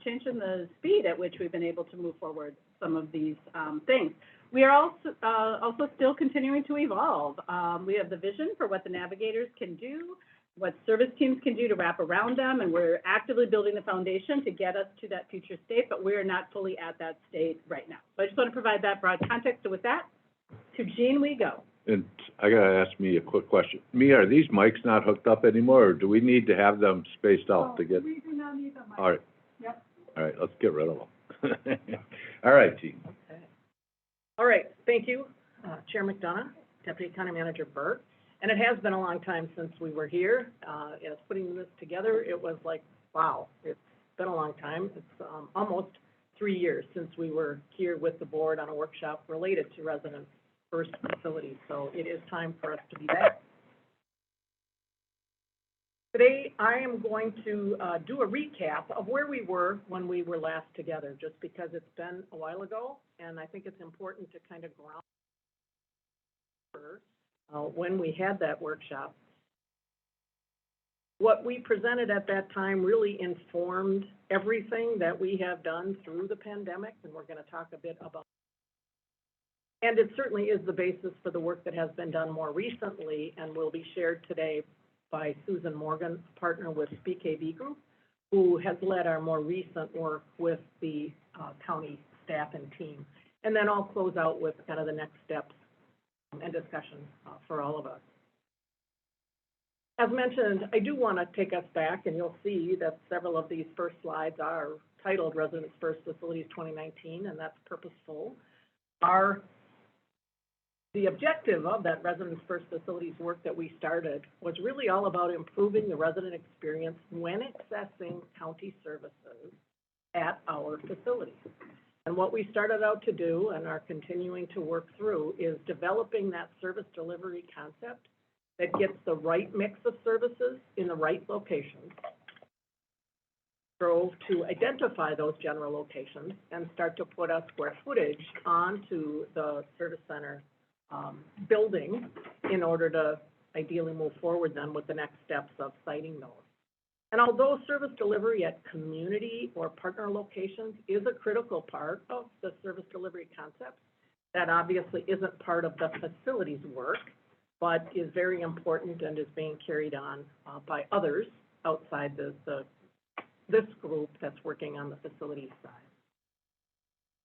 changing the speed at which we've been able to move forward some of these things. We are also still continuing to evolve. We have the vision for what the navigators can do, what service teams can do to wrap around them, and we're actively building the foundation to get us to that future state, but we're not fully at that state right now. So I just want to provide that broad context. So with that, to Jean we go. And I gotta ask me a quick question. Me, are these mics not hooked up anymore, or do we need to have them spaced out to get? We do not need them. All right. Yep. All right, let's get rid of them. All right, Jean. Okay. All right, thank you, Chair McDonough, Deputy County Manager Burt. And it has been a long time since we were here. As putting this together, it was like, wow, it's been a long time. It's almost 3 years since we were here with the board on a workshop related to resident first facilities. So it is time for us to be back. Today, I am going to do a recap of where we were when we were last together, just because it's been a while ago, and I think it's important to kind of ground when we had that workshop. What we presented at that time really informed everything that we have done through the pandemic, and we're going to talk a bit about. And it certainly is the basis for the work that has been done more recently and will be shared today by Susan Morgan, a partner with BKV Group, who has led our more recent work with the county staff and team. And then I'll close out with kind of the next steps and discussion for all of us. As mentioned, I do want to take us back, and you'll see that several of these first slides are titled Residents First Facilities 2019, and that's purposeful. The objective of that Residents First Facilities work that we started was really all about improving the resident experience when accessing county services at our facilities. And what we started out to do and are continuing to work through is developing that service delivery concept that gets the right mix of services in the right locations, drove to identify those general locations and start to put a square footage onto the service center building in order to ideally move forward then with the next steps of siting those. And although service delivery at community or partner locations is a critical part of the service delivery concept, that obviously isn't part of the facilities work, but is very important and is being carried on by others outside this group that's working on the facilities side.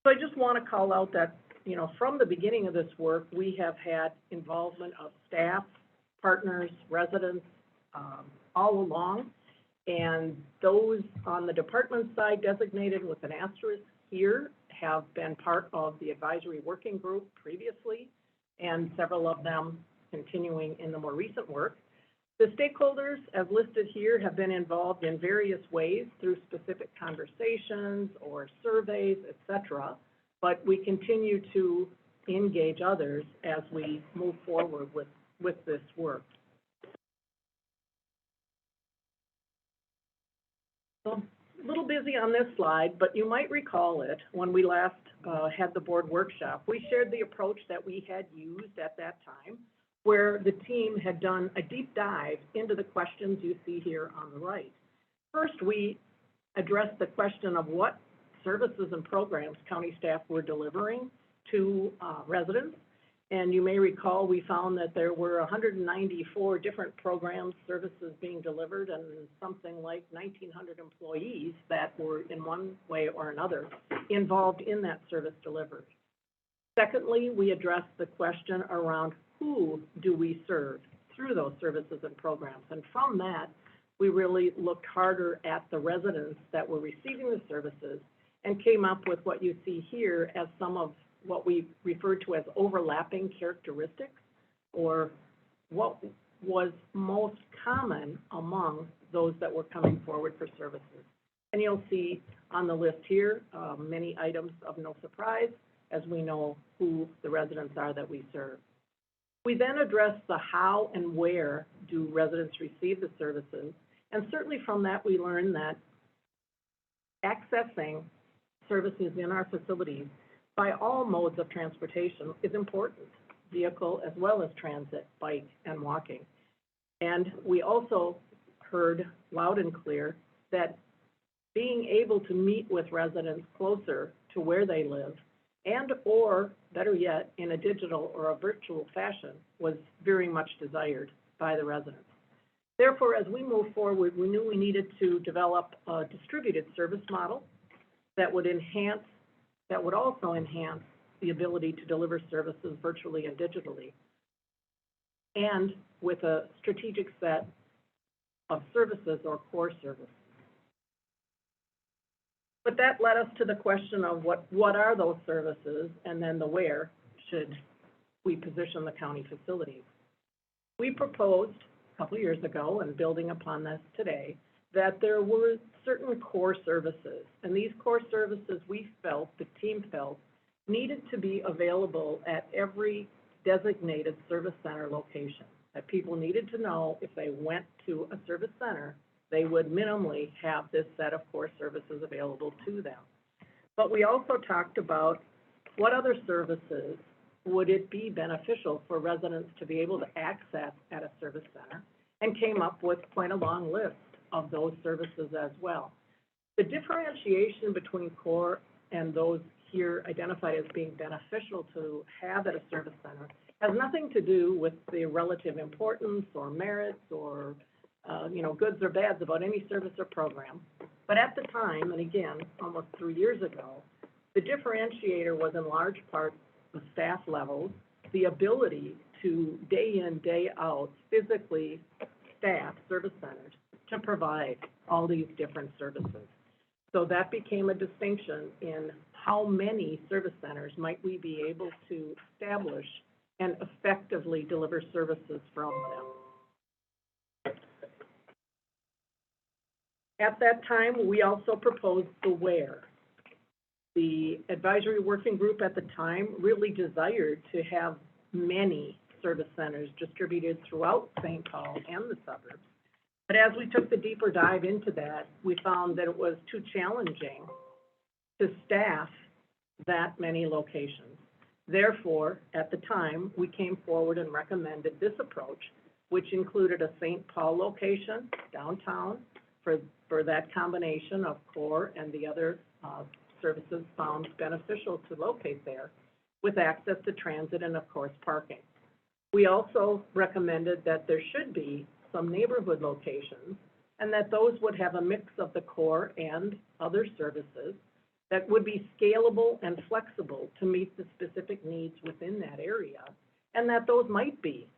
So I just want to call out that, you know, from the beginning of this work, we have had involvement of staff, partners, residents, all along. And those on the department side designated with an asterisk here have been part of the advisory working group previously, and several of them continuing in the more recent work. The stakeholders, as listed here, have been involved in various ways through specific conversations or surveys, et cetera, but we continue to engage others as we move forward with this work. So a little busy on this slide, but you might recall it when we last had the board workshop. We shared the approach that we had used at that time, where the team had done a deep dive into the questions you see here on the right. First, we addressed the question of what services and programs county staff were delivering to residents. And you may recall we found that there were 194 different programs, services being delivered, and something like 1,900 employees that were in one way or another involved in that service delivery. Secondly, we addressed the question around who do we serve through those services and programs. And from that, we really looked harder at the residents that were receiving the services and came up with what you see here as some of what we refer to as overlapping characteristics, or what was most common among those that were coming forward for services. And you'll see on the list here many items of no surprise, as we know who the residents are that we serve. We then address the how and where do residents receive the services, and certainly from that we learned that accessing services in our facilities by all modes of transportation is important, vehicle as well as transit, bike, and walking. And we also heard loud and clear that being able to meet with residents closer to where they live and or, better yet, in a digital or a virtual fashion was very much desired by the residents. Therefore, as we move forward, we knew we needed to develop a distributed service model that would also enhance the ability to deliver services virtually and digitally, and with a strategic set of services or core services. But that led us to the question of what are those services, and then the where should we position the county facilities. We proposed a couple of years ago, and building upon this today, that there were certain core services, and these core services we felt, the team felt, needed to be available at every designated service center location, that people needed to know if they went to a service center, they would minimally have this set of core services available to them. But we also talked about what other services would it be beneficial for residents to be able to access at a service center, and came up with quite a long list of those services as well. The differentiation between core and those here identified as being beneficial to have at a service center has nothing to do with the relative importance or merits or goods or bads about any service or program. But at the time, and again, almost 3 years ago, the differentiator was in large part the staff levels, the ability to day in, day out, physically staff service centers to provide all these different services. So that became a distinction in how many service centers might we be able to establish and effectively deliver services from them. At that time, we also proposed the where. The advisory working group at the time really desired to have many service centers distributed throughout St. Paul and the suburbs. But as we took the deeper dive into that, we found that it was too challenging to staff that many locations. Therefore, at the time, we came forward and recommended this approach, which included a St. Paul location downtown for that combination of core and the other services found beneficial to locate there, with access to transit and, of course, parking. We also recommended that there should be some neighborhood locations, and that those would have a mix of the core and other services that would be scalable and flexible to meet the specific needs within that area, and that those might be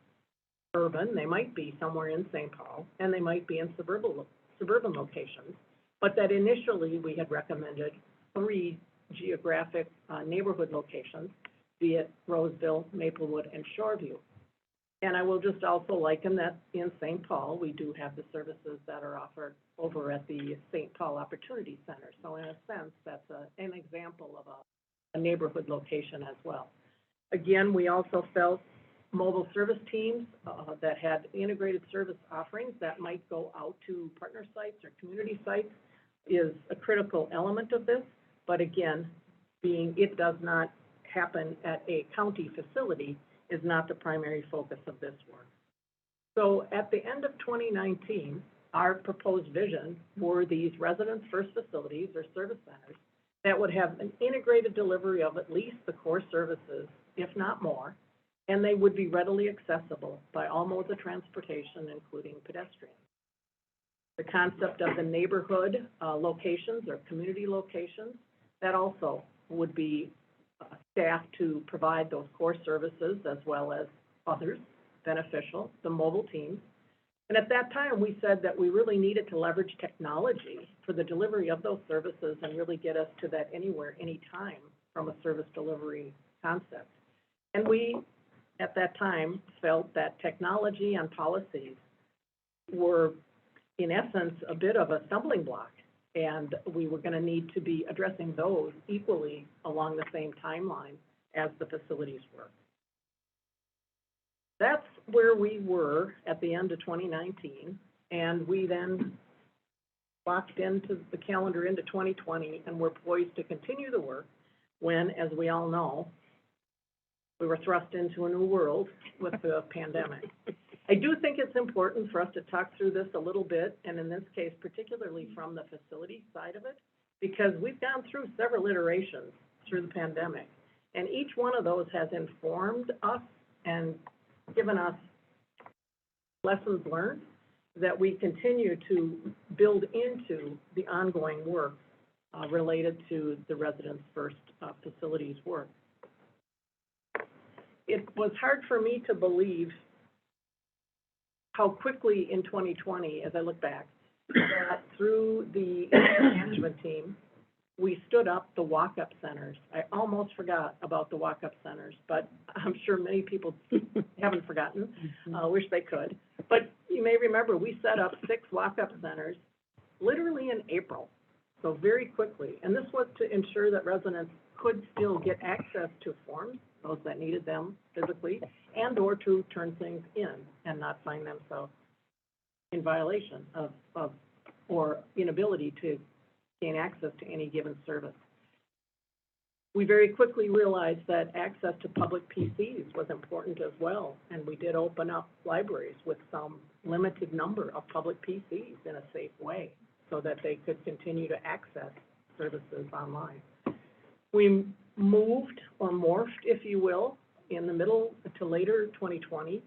urban, they might be somewhere in St. Paul, and they might be in suburban locations, but that initially we had recommended 3 geographic neighborhood locations, be it Roseville, Maplewood, and Shoreview. And I will just also liken that in St. Paul, we do have the services that are offered over at the St. Paul Opportunity Center. So in a sense, that's an example of a neighborhood location as well. Again, we also felt mobile service teams that had integrated service offerings that might go out to partner sites or community sites is a critical element of this. But again, being it does not happen at a county facility is not the primary focus of this work. So at the end of 2019, our proposed vision were these residence first facilities or service centers that would have an integrated delivery of at least the core services, if not more, and they would be readily accessible by all modes of transportation, including pedestrians. The concept of the neighborhood locations or community locations, that also would be staffed to provide those core services as well as others beneficial, the mobile teams. And at that time, we said that we really needed to leverage technology for the delivery of those services and really get us to that anywhere, anytime from a service delivery concept. And we, at that time, felt that technology and policies were, in essence, a bit of a stumbling block. And we were going to need to be addressing those equally along the same timeline as the facilities were. That's where we were at the end of 2019, and we then locked into the calendar into 2020, and we're poised to continue the work when, as we all know, we were thrust into a new world with the pandemic. I do think it's important for us to talk through this a little bit, and in this case, particularly from the facility side of it, because we've gone through several iterations through the pandemic, and each one of those has informed us and given us lessons learned that we continue to build into the ongoing work related to the Residents First facilities work. It was hard for me to believe how quickly in 2020, as I look back, that through the management team, we stood up the walk-up centers. I almost forgot about the walk-up centers, but I'm sure many people haven't forgotten. Wish they could. But you may remember, we set up 6 walk-up centers literally in April, so very quickly. And this was to ensure that residents could still get access to forms, those that needed them physically, and or to turn things in and not find themselves in violation of or inability to gain access to any given service. We very quickly realized that access to public PCs was important as well, and we did open up libraries with some limited number of public PCs in a safe way so that they could continue to access services online. We moved or morphed, if you will, in the middle to later 2020,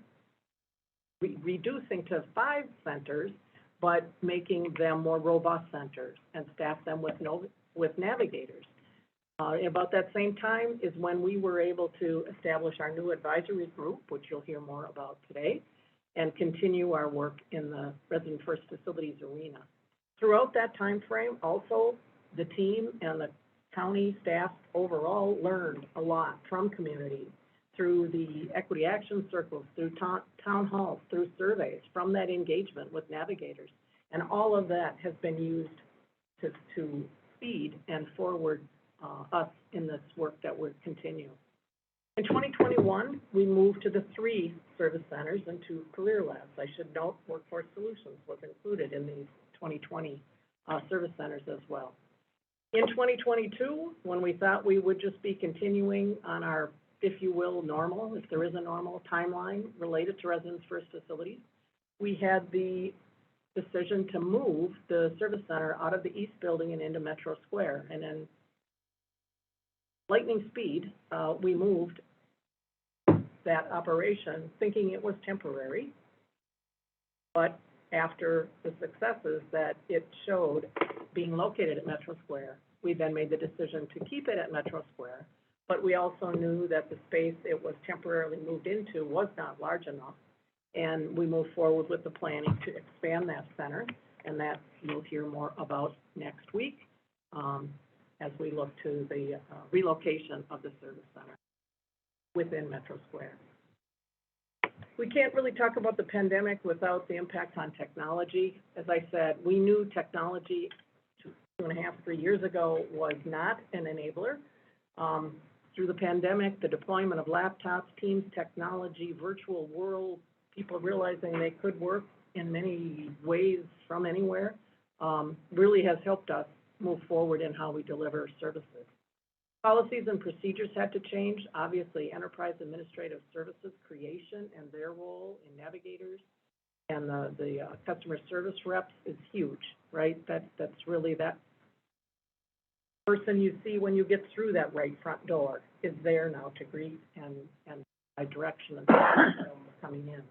reducing to 5 centers, but making them more robust centers and staff them with navigators. About that same time is when we were able to establish our new advisory group, which you'll hear more about today, and continue our work in the Resident First Facilities arena. Throughout that time frame, also, the team and the county staff overall learned a lot from communities through the equity action circles, through town halls, through surveys, from that engagement with navigators. And all of that has been used to feed and forward us in this work that we're continuing. In 2021, we moved to the 3 service centers and 2 career labs. I should note Workforce Solutions was included in these 2020 service centers as well. In 2022, when we thought we would just be continuing on our, if you will, normal, if there is a normal timeline related to Residents First facilities, we had the decision to move the service center out of the East Building and into Metro Square. And in lightning speed, we moved that operation thinking it was temporary, but after the successes that it showed being located at Metro Square, we then made the decision to keep it at Metro Square, but we also knew that the space it was temporarily moved into was not large enough, and we moved forward with the planning to expand that center, and that you'll hear more about next week as we look to the relocation of the service center within Metro Square. We can't really talk about the pandemic without the impact on technology. As I said, we knew technology 2.5, 3 years ago was not an enabler. Through the pandemic, the deployment of laptops, Teams technology, virtual world, people realizing they could work in many ways from anywhere, really has helped us move forward in how we deliver services. Policies and procedures had to change. Obviously, enterprise administrative services creation and their role in navigators and the customer service reps is huge, right? That's really that person you see when you get through that right front door is there now to greet and provide direction and coming in.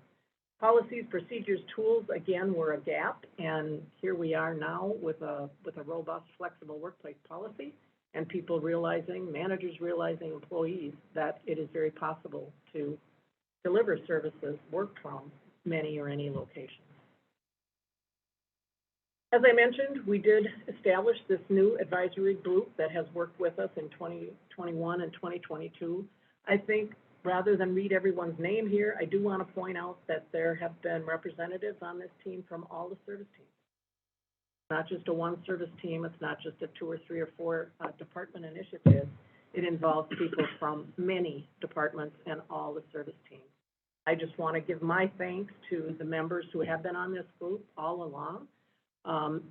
Policies, procedures, tools, again, were a gap, and here we are now with a robust, flexible workplace policy, and people realizing, managers realizing, employees, that it is very possible to deliver services, work from many or any locations. As I mentioned, we did establish this new advisory group that has worked with us in 2021 and 2022. I think rather than read everyone's name here, I do want to point out that there have been representatives on this team from all the service teams. Not just a one service team, it's not just a 2 or 3 or 4 department initiative. It involves people from many departments and all the service teams. I just want to give my thanks to the members who have been on this group all along.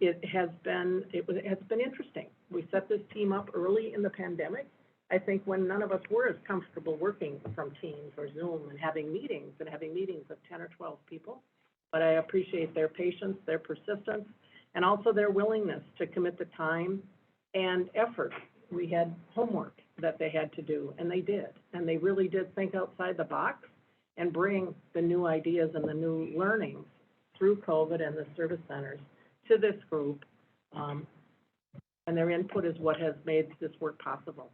It has been interesting. We set this team up early in the pandemic I think when none of us were as comfortable working from Teams or Zoom and having meetings of 10 or 12 people. But I appreciate their patience, their persistence, and also their willingness to commit the time and effort. We had homework that they had to do, and they did. And they really did think outside the box and bring the new ideas and the new learnings through COVID and the service centers to this group. And their input is what has made this work possible.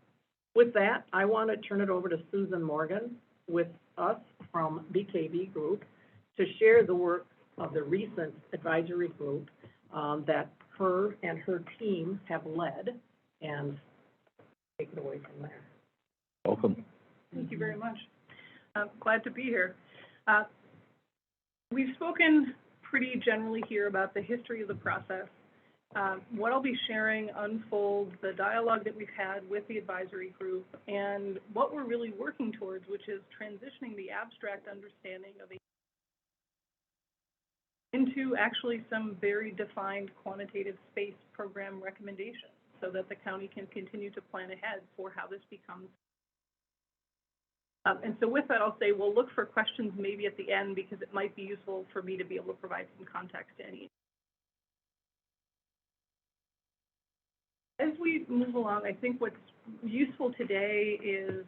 With that, I want to turn it over to Susan Morgan with us from BKV Group to share the work of the recent advisory group that her and her team have led, and take it away from there. Welcome. Thank you very much. Glad to be here. We've spoken pretty generally here about the history of the process. What I'll be sharing unfolds the dialogue that we've had with the advisory group and what we're really working towards, which is transitioning the abstract understanding of into actually some very defined quantitative space program recommendations so that the county can continue to plan ahead for how this becomes. And so with that, I'll say we'll look for questions maybe at the end because it might be useful for me to be able to provide some context to any. As we move along, I think what's useful today is,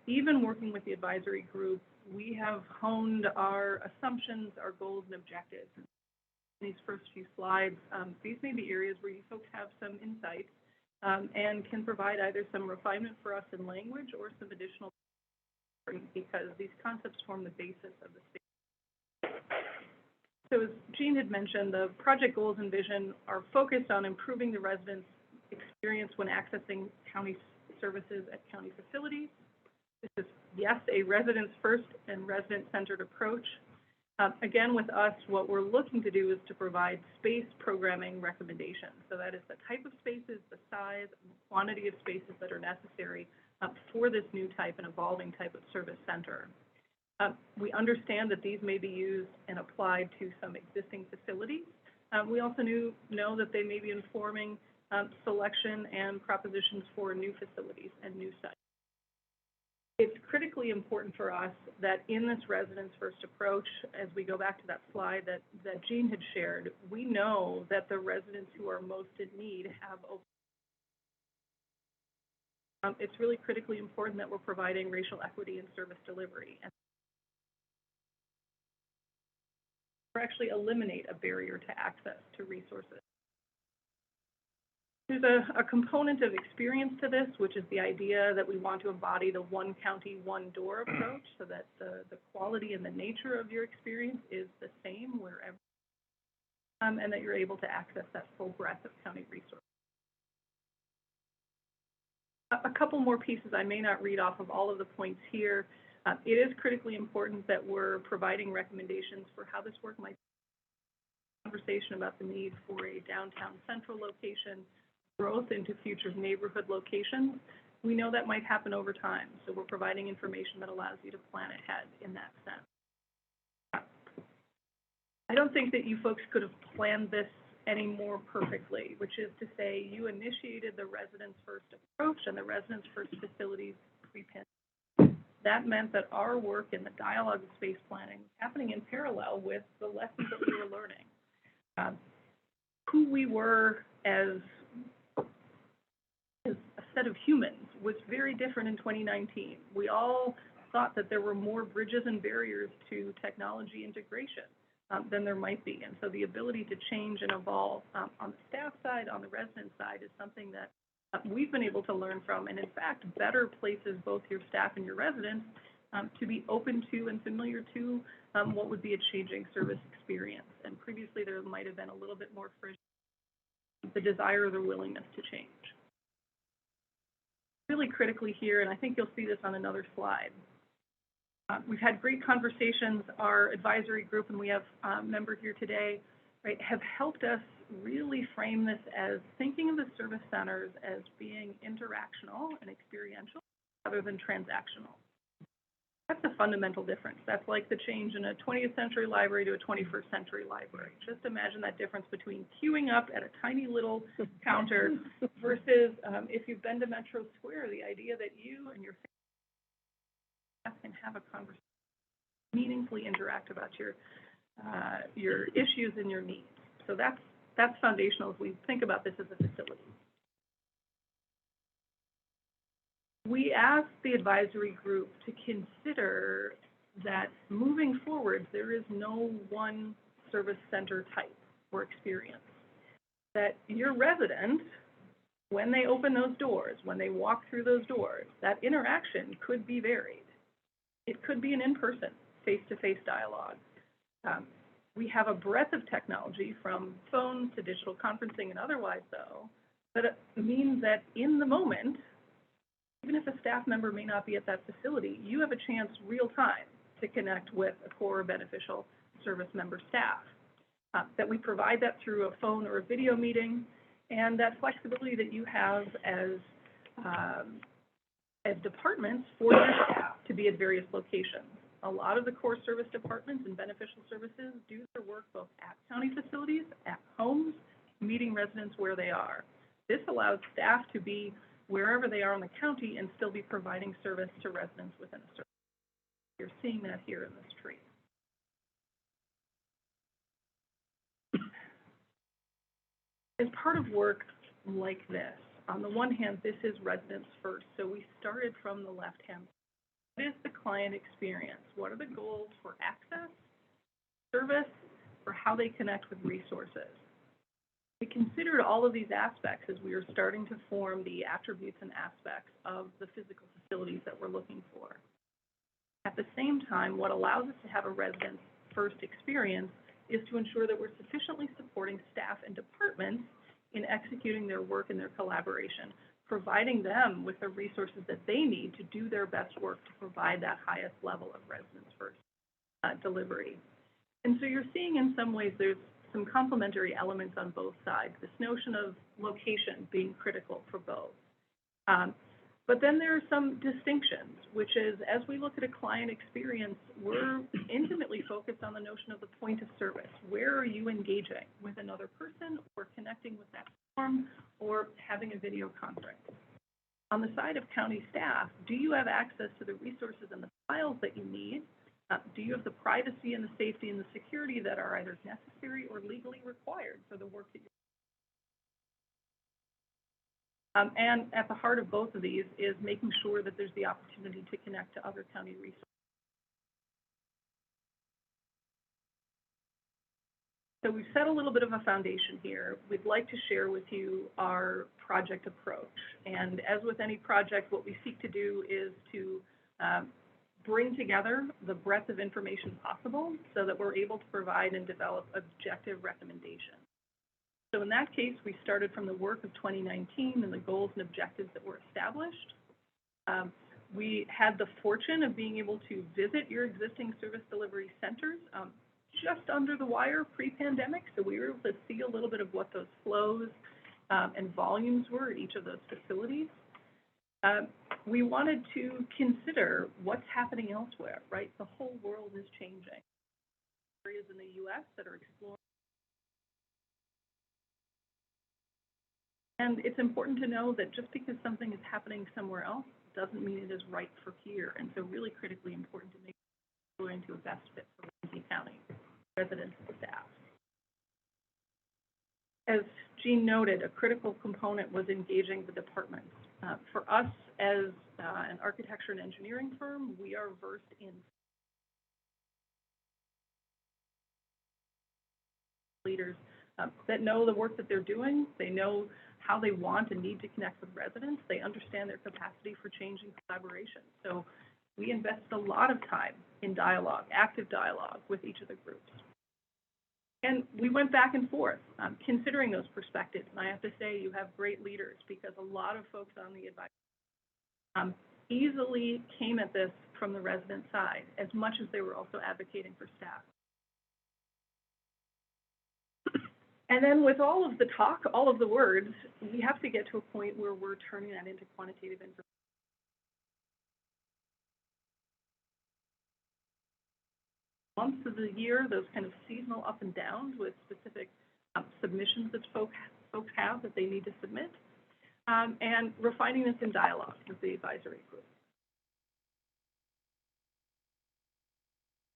even working with the advisory group, we have honed our assumptions, our goals, and objectives. In these first few slides, these may be areas where you folks have some insight and can provide either some refinement for us in language or some additional, because these concepts form the basis of the statement. So as Jean had mentioned, the project goals and vision are focused on improving the residents' experience when accessing county services at county facilities. This is, yes, a residents-first and resident-centered approach. Again, with us, what we're looking to do is to provide space programming recommendations. So that is the type of spaces, the size, and the quantity of spaces that are necessary for this new type and evolving type of service center. We understand that these may be used and applied to some existing facilities. We also know that they may be informing selection and propositions for new facilities and new sites. It's critically important for us that in this residents-first approach, as we go back to that slide that Jean had shared, we know that the residents who are most in need have it's really critically important that we're providing racial equity in service delivery and actually eliminate a barrier to access to resources. There's a component of experience to this, which is the idea that we want to embody the one county, one door approach so that the quality and the nature of your experience is the same wherever, and that you're able to access that full breadth of county resources. A couple more pieces. I may not read off of all of the points here. It is critically important that we're providing recommendations for how this work might be. Conversation about the need for a downtown central location, growth into future neighborhood locations. We know that might happen over time, so we're providing information that allows you to plan ahead in that sense. I don't think that you folks could have planned this any more perfectly, which is to say you initiated the residents-first approach and the residents-first facilities pre-pandemic. That meant that our work in the dialogue of space planning was happening in parallel with the lessons that we were learning. Who we were as a set of humans was very different in 2019. We all thought that there were more bridges and barriers to technology integration than there might be. And so the ability to change and evolve on the staff side, on the resident side, is something that we've been able to learn from, and in fact, better places both your staff and your residents to be open to and familiar to what would be a changing service experience. And previously there might have been a little bit more friction, the desire or the willingness to change. Really critically here, and I think you'll see this on another slide, we've had great conversations. Our advisory group, and we have members here today, right, have helped us really frame this as thinking of the service centers as being interactional and experiential rather than transactional. That's a fundamental difference. That's like the change in a 20th century library to a 21st century library. Just imagine that difference between queuing up at a tiny little counter versus if you've been to Metro Square, the idea that you and your staff can have a conversation, meaningfully interact about your issues and your needs. So that's foundational as we think about this as a facility. We asked the advisory group to consider that moving forward, there is no one service center type or experience. That your resident, when they open those doors, when they walk through those doors, that interaction could be varied. It could be an in-person, face-to-face dialogue. We have a breadth of technology from phones to digital conferencing and otherwise, though, that it means that in the moment, even if a staff member may not be at that facility, you have a chance real time to connect with a core beneficial service member staff. That we provide that through a phone or a video meeting, and that flexibility that you have as departments for your staff to be at various locations. A lot of the core service departments and beneficial services do their work both at county facilities, at homes, meeting residents where they are. This allows staff to be wherever they are in the county and still be providing service to residents within a service. You're seeing that here in this tree. As part of work like this, on the one hand, this is residents first. So we started from the left-hand. What is the client experience? What are the goals for access, service, or how they connect with resources? We considered all of these aspects as we were starting to form the attributes and aspects of the physical facilities that we're looking for. At the same time, what allows us to have a resident first experience is to ensure that we're sufficiently supporting staff and departments in executing their work and their collaboration, providing them with the resources that they need to do their best work to provide that highest level of residents first delivery. And so you're seeing in some ways there's some complementary elements on both sides, this notion of location being critical for both. But then there are some distinctions, which is, as we look at a client experience, we're intimately focused on the notion of the point of service. Where are you engaging with another person or connecting with that form or having a video conference? On the side of county staff, do you have access to the resources and the files that you need? Do you have the privacy and the safety and the security that are either necessary or legally required for the work that you're and at the heart of both of these is making sure that there's the opportunity to connect to other county resources. So we've set a little bit of a foundation here. We'd like to share with you our project approach. And as with any project, what we seek to do is to bring together the breadth of information possible so that we're able to provide and develop objective recommendations. So in that case, we started from the work of 2019 and the goals and objectives that were established. We had the fortune of being able to visit your existing service delivery centers just under the wire pre-pandemic, so we were able to see a little bit of what those flows and volumes were at each of those facilities. We wanted to consider what's happening elsewhere, right? The whole world is changing. Areas in the U.S. that are exploring. And it's important to know that just because something is happening somewhere else doesn't mean it is right for here. And so really critically important to make sure we're going to a best fit for Ramsey County residents and staff. As Jean noted, a critical component was engaging the departments. For us as an architecture and engineering firm, we are versed in leaders that know the work that they're doing. They know how they want and need to connect with residents. They understand their capacity for change and collaboration. So we invested a lot of time in dialogue, active dialogue with each of the groups. And we went back and forth, considering those perspectives. And I have to say, you have great leaders because a lot of folks on the advisory easily came at this from the resident side, as much as they were also advocating for staff. And then with all of the talk, all of the words, we have to get to a point where we're turning that into quantitative information. months of the year, those kind of seasonal up and downs with specific submissions that folks have that they need to submit, and refining this in dialogue with the advisory group.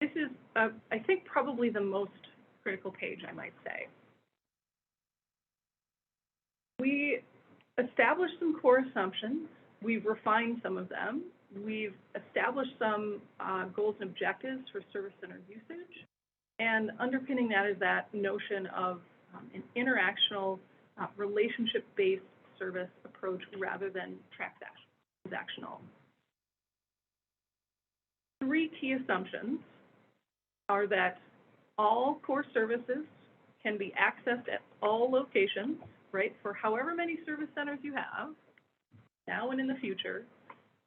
This is, I think, probably the most critical page, I might say. We established some core assumptions. We've refined some of them. We've established some goals and objectives for service center usage. And underpinning that is that notion of an interactional, relationship-based service approach rather than transactional. 3 key assumptions are that all core services can be accessed at all locations, right, for however many service centers you have, now and in the future,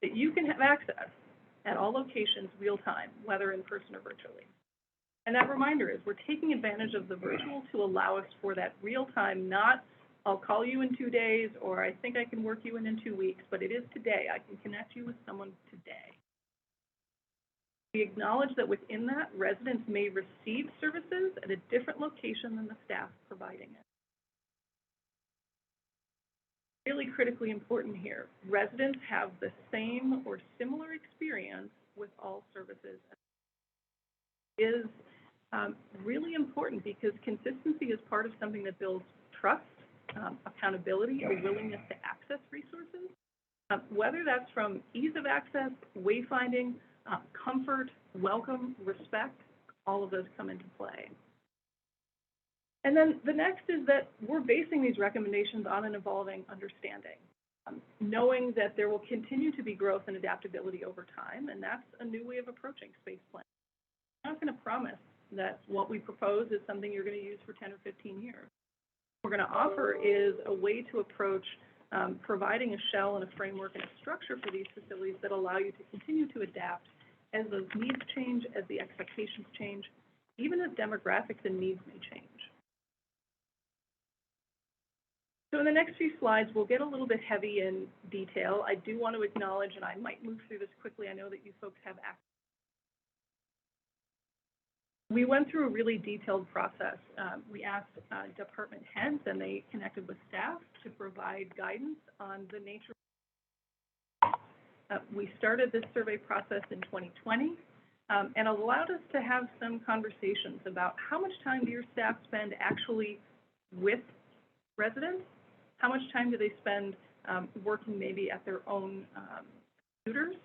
that you can have access at all locations real time, whether in person or virtually. And that reminder is we're taking advantage of the virtual to allow us for that real time, not I'll call you in 2 days, or I think I can work you in 2 weeks, but it is today. I can connect you with someone today. We acknowledge that within that, residents may receive services at a different location than the staff providing it. Really critically important here, residents have the same or similar experience with all services. It is really important because consistency is part of something that builds trust, accountability, a willingness to access resources, whether that's from ease of access, wayfinding, comfort, welcome, respect, all of those come into play. And then the next is that we're basing these recommendations on an evolving understanding, knowing that there will continue to be growth and adaptability over time, and that's a new way of approaching space planning. I'm not going to promise that what we propose is something you're going to use for 10 or 15 years. What we're going to offer is a way to approach providing a shell and a framework and a structure for these facilities that allow you to continue to adapt as those needs change, as the expectations change, even as demographics and needs may change. So in the next few slides, we'll get a little bit heavy in detail. I do want to acknowledge, and I might move through this quickly, I know that you folks have access. We went through a really detailed process. We asked department heads, and they connected with staff to provide guidance on the nature. We started this survey process in 2020, and allowed us to have some conversations about how much time do your staff spend actually with residents? How much time do they spend working maybe at their own computers,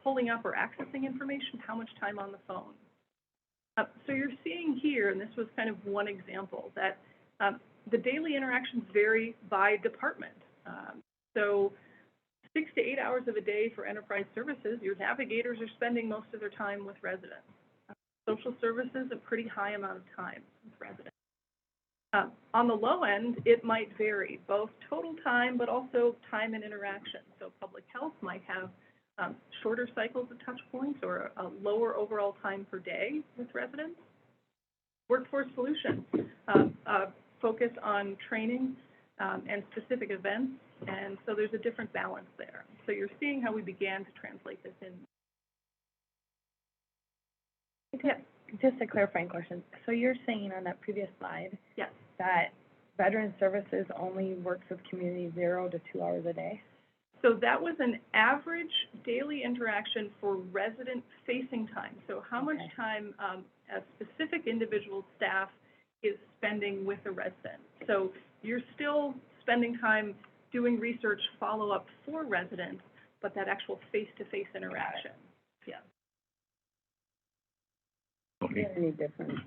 pulling up or accessing information? How much time on the phone? So you're seeing here, and this was kind of one example, that the daily interactions vary by department. So 6 to 8 hours of a day for enterprise services, your navigators are spending most of their time with residents. Social services, a pretty high amount of time with residents. On the low end, it might vary, both total time, but also time and interaction. So public health might have shorter cycles of touch points or a lower overall time per day with residents. Workforce solutions focus on training and specific events, and so there's a different balance there. So you're seeing how we began to translate this in. Yeah, just a clarifying question. So you're saying on that previous slide, Yes. that Veteran Services only works with community 0 to 2 hours a day? So that was an average daily interaction for resident-facing time. So how much time a specific individual staff is spending with a resident. So you're still spending time doing research, follow-up for residents, but that actual face-to-face interaction. Yeah. Is there any difference?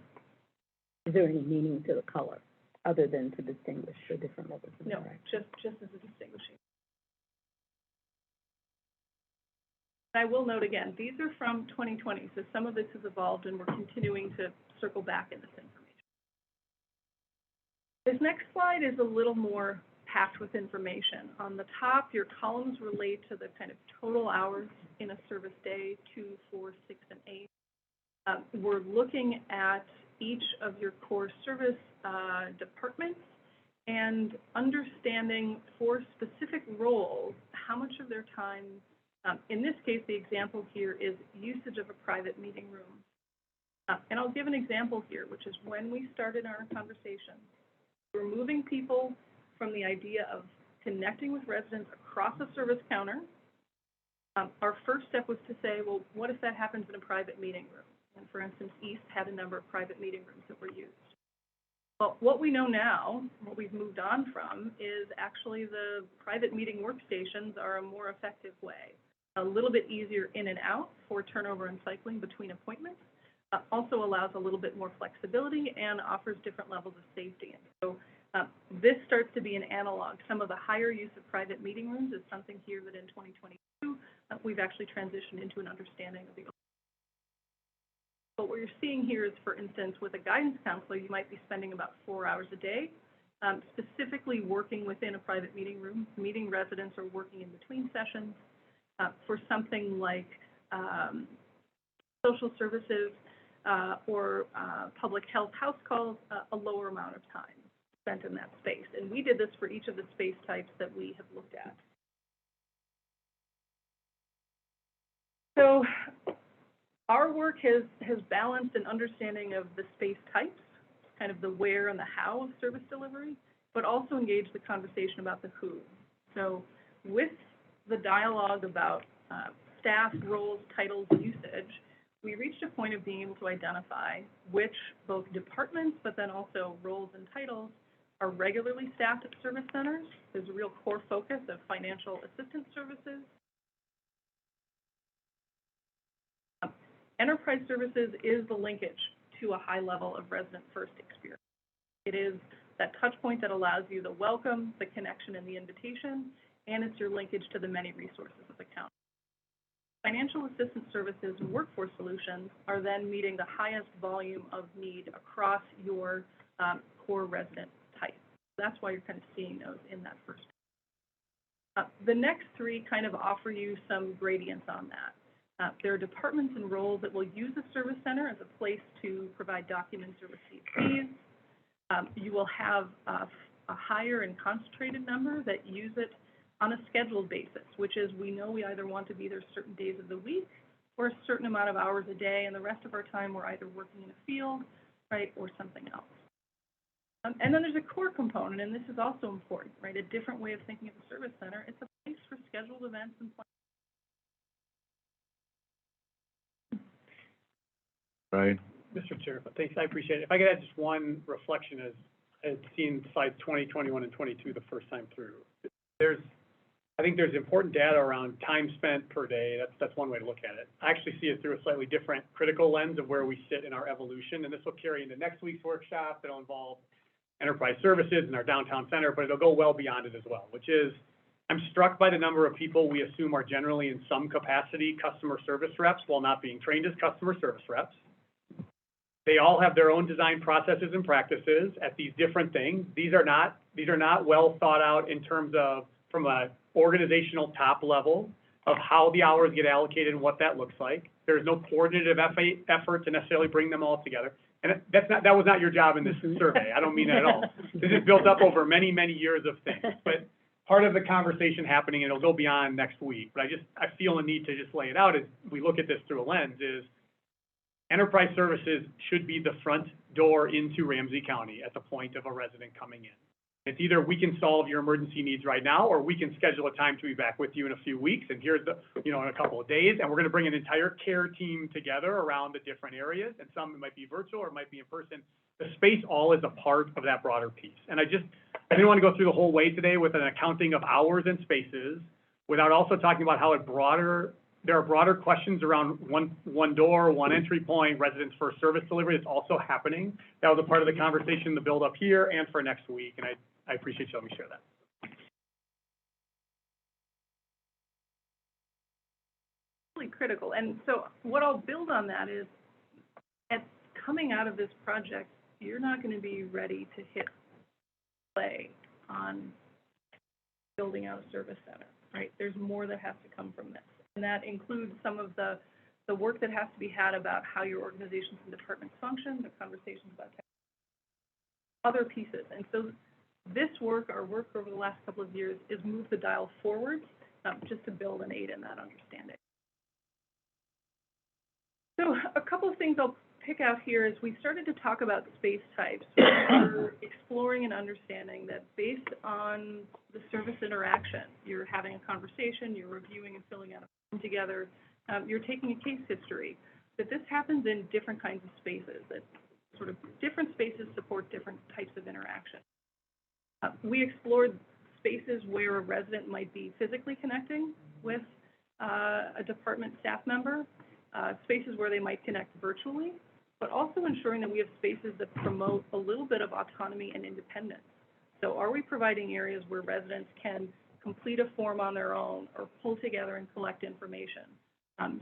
Is there any meaning to the color other than to distinguish the different levels of No, interaction? just as a distinguishing. I will note again, these are from 2020, so some of this has evolved and we're continuing to circle back in this information. This next slide is a little more packed with information. On the top, your columns relate to the kind of total hours in a service day, 2, 4, 6, and 8. We're looking at each of your core service departments and understanding for specific roles how much of their time, in this case, the example here is usage of a private meeting room. And I'll give an example here, which is when we started our conversation, we're moving people from the idea of connecting with residents across a service counter. Our first step was to say, well, what if that happens in a private meeting room? And for instance, East had a number of private meeting rooms that were used. Well, what we know now, what we've moved on from, is actually the private meeting workstations are a more effective way. A little bit easier in and out for turnover and cycling between appointments. Also allows a little bit more flexibility and offers different levels of safety. And so this starts to be an analog. Some of the higher use of private meeting rooms is something here that in 2022, we've actually transitioned into an understanding of the. But what you're seeing here is, for instance, with a guidance counselor, you might be spending about 4 hours a day, specifically working within a private meeting room, meeting residents or working in between sessions. For something like social services or public health house calls, a lower amount of time spent in that space. And we did this for each of the space types that we have looked at. So our work has balanced an understanding of the space types, kind of the where and the how of service delivery, but also engaged the conversation about the who. So with the dialogue about staff, roles, titles, usage, we reached a point of being able to identify which both departments, but then also roles and titles, are regularly staffed at service centers. There's a real core focus of financial assistance services. Enterprise services is the linkage to a high level of resident-first experience. It is that touch point that allows you the welcome, the connection, and the invitation, and it's your linkage to the many resources of the county. Financial assistance services and workforce solutions are then meeting the highest volume of need across your core resident type. That's why you're kind of seeing those in that first. The next three kind of offer you some gradients on that. There are departments and roles that will use the service center as a place to provide documents or receive fees. You will have a higher and concentrated number that use it on a scheduled basis, which is we know we either want to be there certain days of the week or a certain amount of hours a day, and the rest of our time we're either working in a field, right, or something else. And then there's a core component, and this is also important, right, a different way of thinking of the service center. It's a place for scheduled events and plans. Right? Mr. Chair, thanks, I appreciate it. If I could add just one reflection, as I had seen slides 20, 21, and 22 the first time through. I think there's important data around time spent per day. That's one way to look at it. I actually see it through a slightly different critical lens of where we sit in our evolution, and this will carry into next week's workshop. It'll involve enterprise services in our downtown center, but it'll go well beyond it as well, which is I'm struck by the number of people we assume are generally in some capacity customer service reps while not being trained as customer service reps. They all have their own design processes and practices at these different things. These are not well thought out in terms of from a organizational top level of how the hours get allocated and what that looks like. There's no coordinative effort to necessarily bring them all together. And that was not your job in this survey. I don't mean that at all. This is built up over many, many years of things. But part of the conversation happening, and it'll go beyond next week, but I feel a need to just lay it out as we look at this through a lens is enterprise services should be the front door into Ramsey County at the point of a resident coming in. It's either we can solve your emergency needs right now, or we can schedule a time to be back with you in a few weeks, and here's the, in a couple of days, and we're going to bring an entire care team together around the different areas, and some it might be virtual or it might be in person. The space all is a part of that broader piece. And I didn't want to go through the whole way today with an accounting of hours and spaces without also talking about how there are broader questions around one door, one entry point, residents first service delivery that's also happening. That was a part of the conversation, the build up here and for next week, and I appreciate you letting me share that. Really critical. And so what I'll build on that is coming out of this project, you're not going to be ready to hit play on building out a service center, right? There's more that has to come from this. And that includes some of the work that has to be had about how your organizations and departments function, the conversations about other pieces. And so this work, our work over the last couple of years, is move the dial forward just to build and aid in that understanding. So a couple of things I'll pick out here is we started to talk about space types. We're exploring and understanding that based on the service interaction, you're having a conversation, you're reviewing and filling out a form together, you're taking a case history, that this happens in different kinds of spaces, that sort of different spaces support different types of interaction. We explored spaces where a resident might be physically connecting with a department staff member, spaces where they might connect virtually, but also ensuring that we have spaces that promote a little bit of autonomy and independence. So are we providing areas where residents can complete a form on their own or pull together and collect information?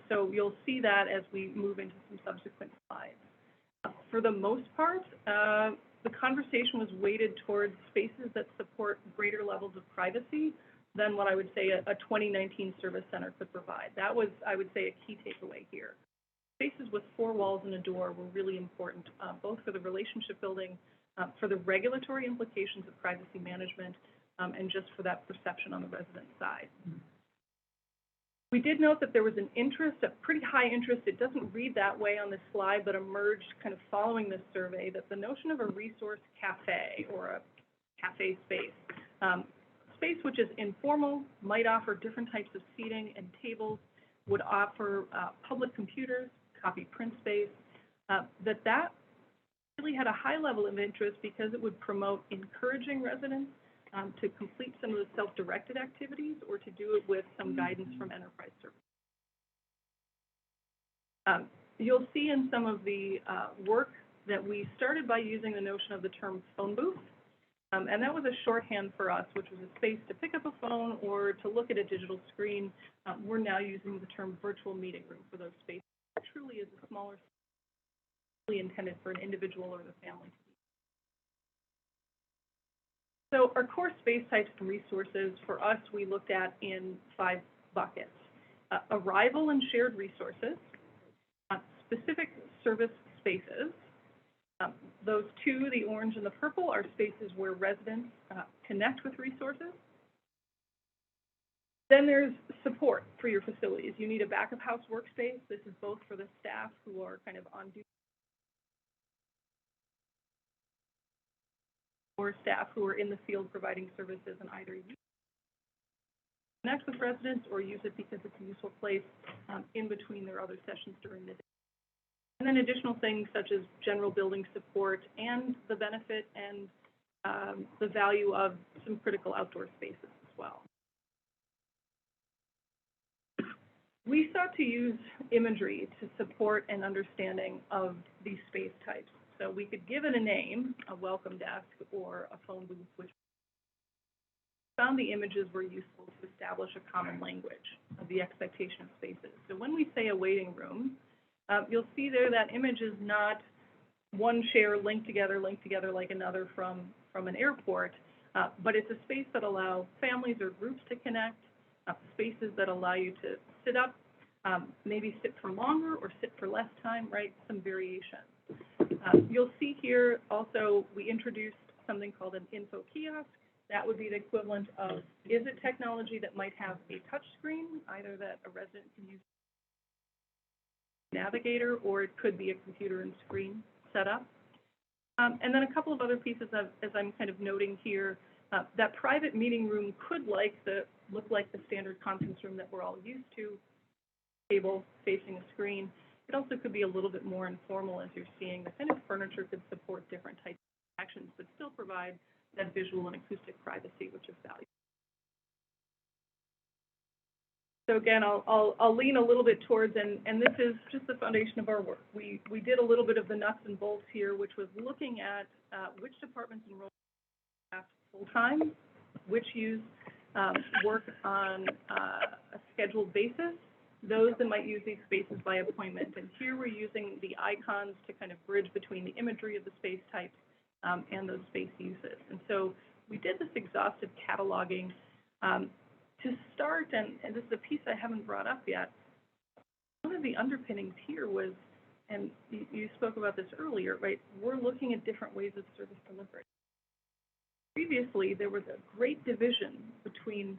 So you'll see that as we move into some subsequent slides. For the most part, the conversation was weighted towards spaces that support greater levels of privacy than what I would say a 2019 service center could provide. That was, I would say, a key takeaway here. Spaces with 4 walls and a door were really important, both for the relationship building, for the regulatory implications of privacy management, and just for that perception on the resident side. We did note that there was an interest, a pretty high interest, it doesn't read that way on this slide, but emerged kind of following this survey, that the notion of a resource cafe or a cafe space, space which is informal, might offer different types of seating and tables, would offer public computers, copy print space, that really had a high level of interest because it would promote encouraging residents to complete some of the self-directed activities or to do it with some guidance from enterprise services. You'll see in some of the work that we started by using the notion of the term phone booth, and that was a shorthand for us, which was a space to pick up a phone or to look at a digital screen. We're now using the term virtual meeting room for those spaces. It truly is a smaller space really intended for an individual or the family. So our core space types and resources, for us, we looked at in 5 buckets. Arrival and shared resources, specific service spaces. Those 2, the orange and the purple, are spaces where residents connect with resources. Then there's support for your facilities. You need a back-of-house workspace. This is both for the staff who are kind of on duty or staff who are in the field providing services and either connect with residents or use it because it's a useful place in between their other sessions during the day. And then additional things such as general building support and the benefit and the value of some critical outdoor spaces as well. We sought to use imagery to support an understanding of these space types. So we could give it a name, a welcome desk or a phone booth, which found the images were useful to establish a common language of the expectation of spaces. So when we say a waiting room, you'll see there that image is not one chair linked together like another from an airport, but it's a space that allows families or groups to connect, spaces that allow you to sit up, maybe sit for longer or sit for less time, right? Some variation. You'll see here also we introduced something called an info kiosk. That would be the equivalent of, is it technology that might have a touch screen, either that a resident can use navigator, or it could be a computer and screen setup. And then a couple of other pieces of, as I'm kind of noting here, that private meeting room could look like the standard conference room that we're all used to, table facing a screen. It also could be a little bit more informal, as you're seeing. The kind of furniture could support different types of actions, but still provide that visual and acoustic privacy, which is valuable. So again, I'll lean a little bit towards, and this is just the foundation of our work. We did a little bit of the nuts and bolts here, which was looking at which departments enroll staff full-time, which use work on a scheduled basis, those that might use these spaces by appointment. And here we're using the icons to kind of bridge between the imagery of the space types and those space uses. And so we did this exhaustive cataloging to start, and this is a piece I haven't brought up yet. One of the underpinnings here was, and you spoke about this earlier, right? We're looking at different ways of service delivery. Previously, there was a great division between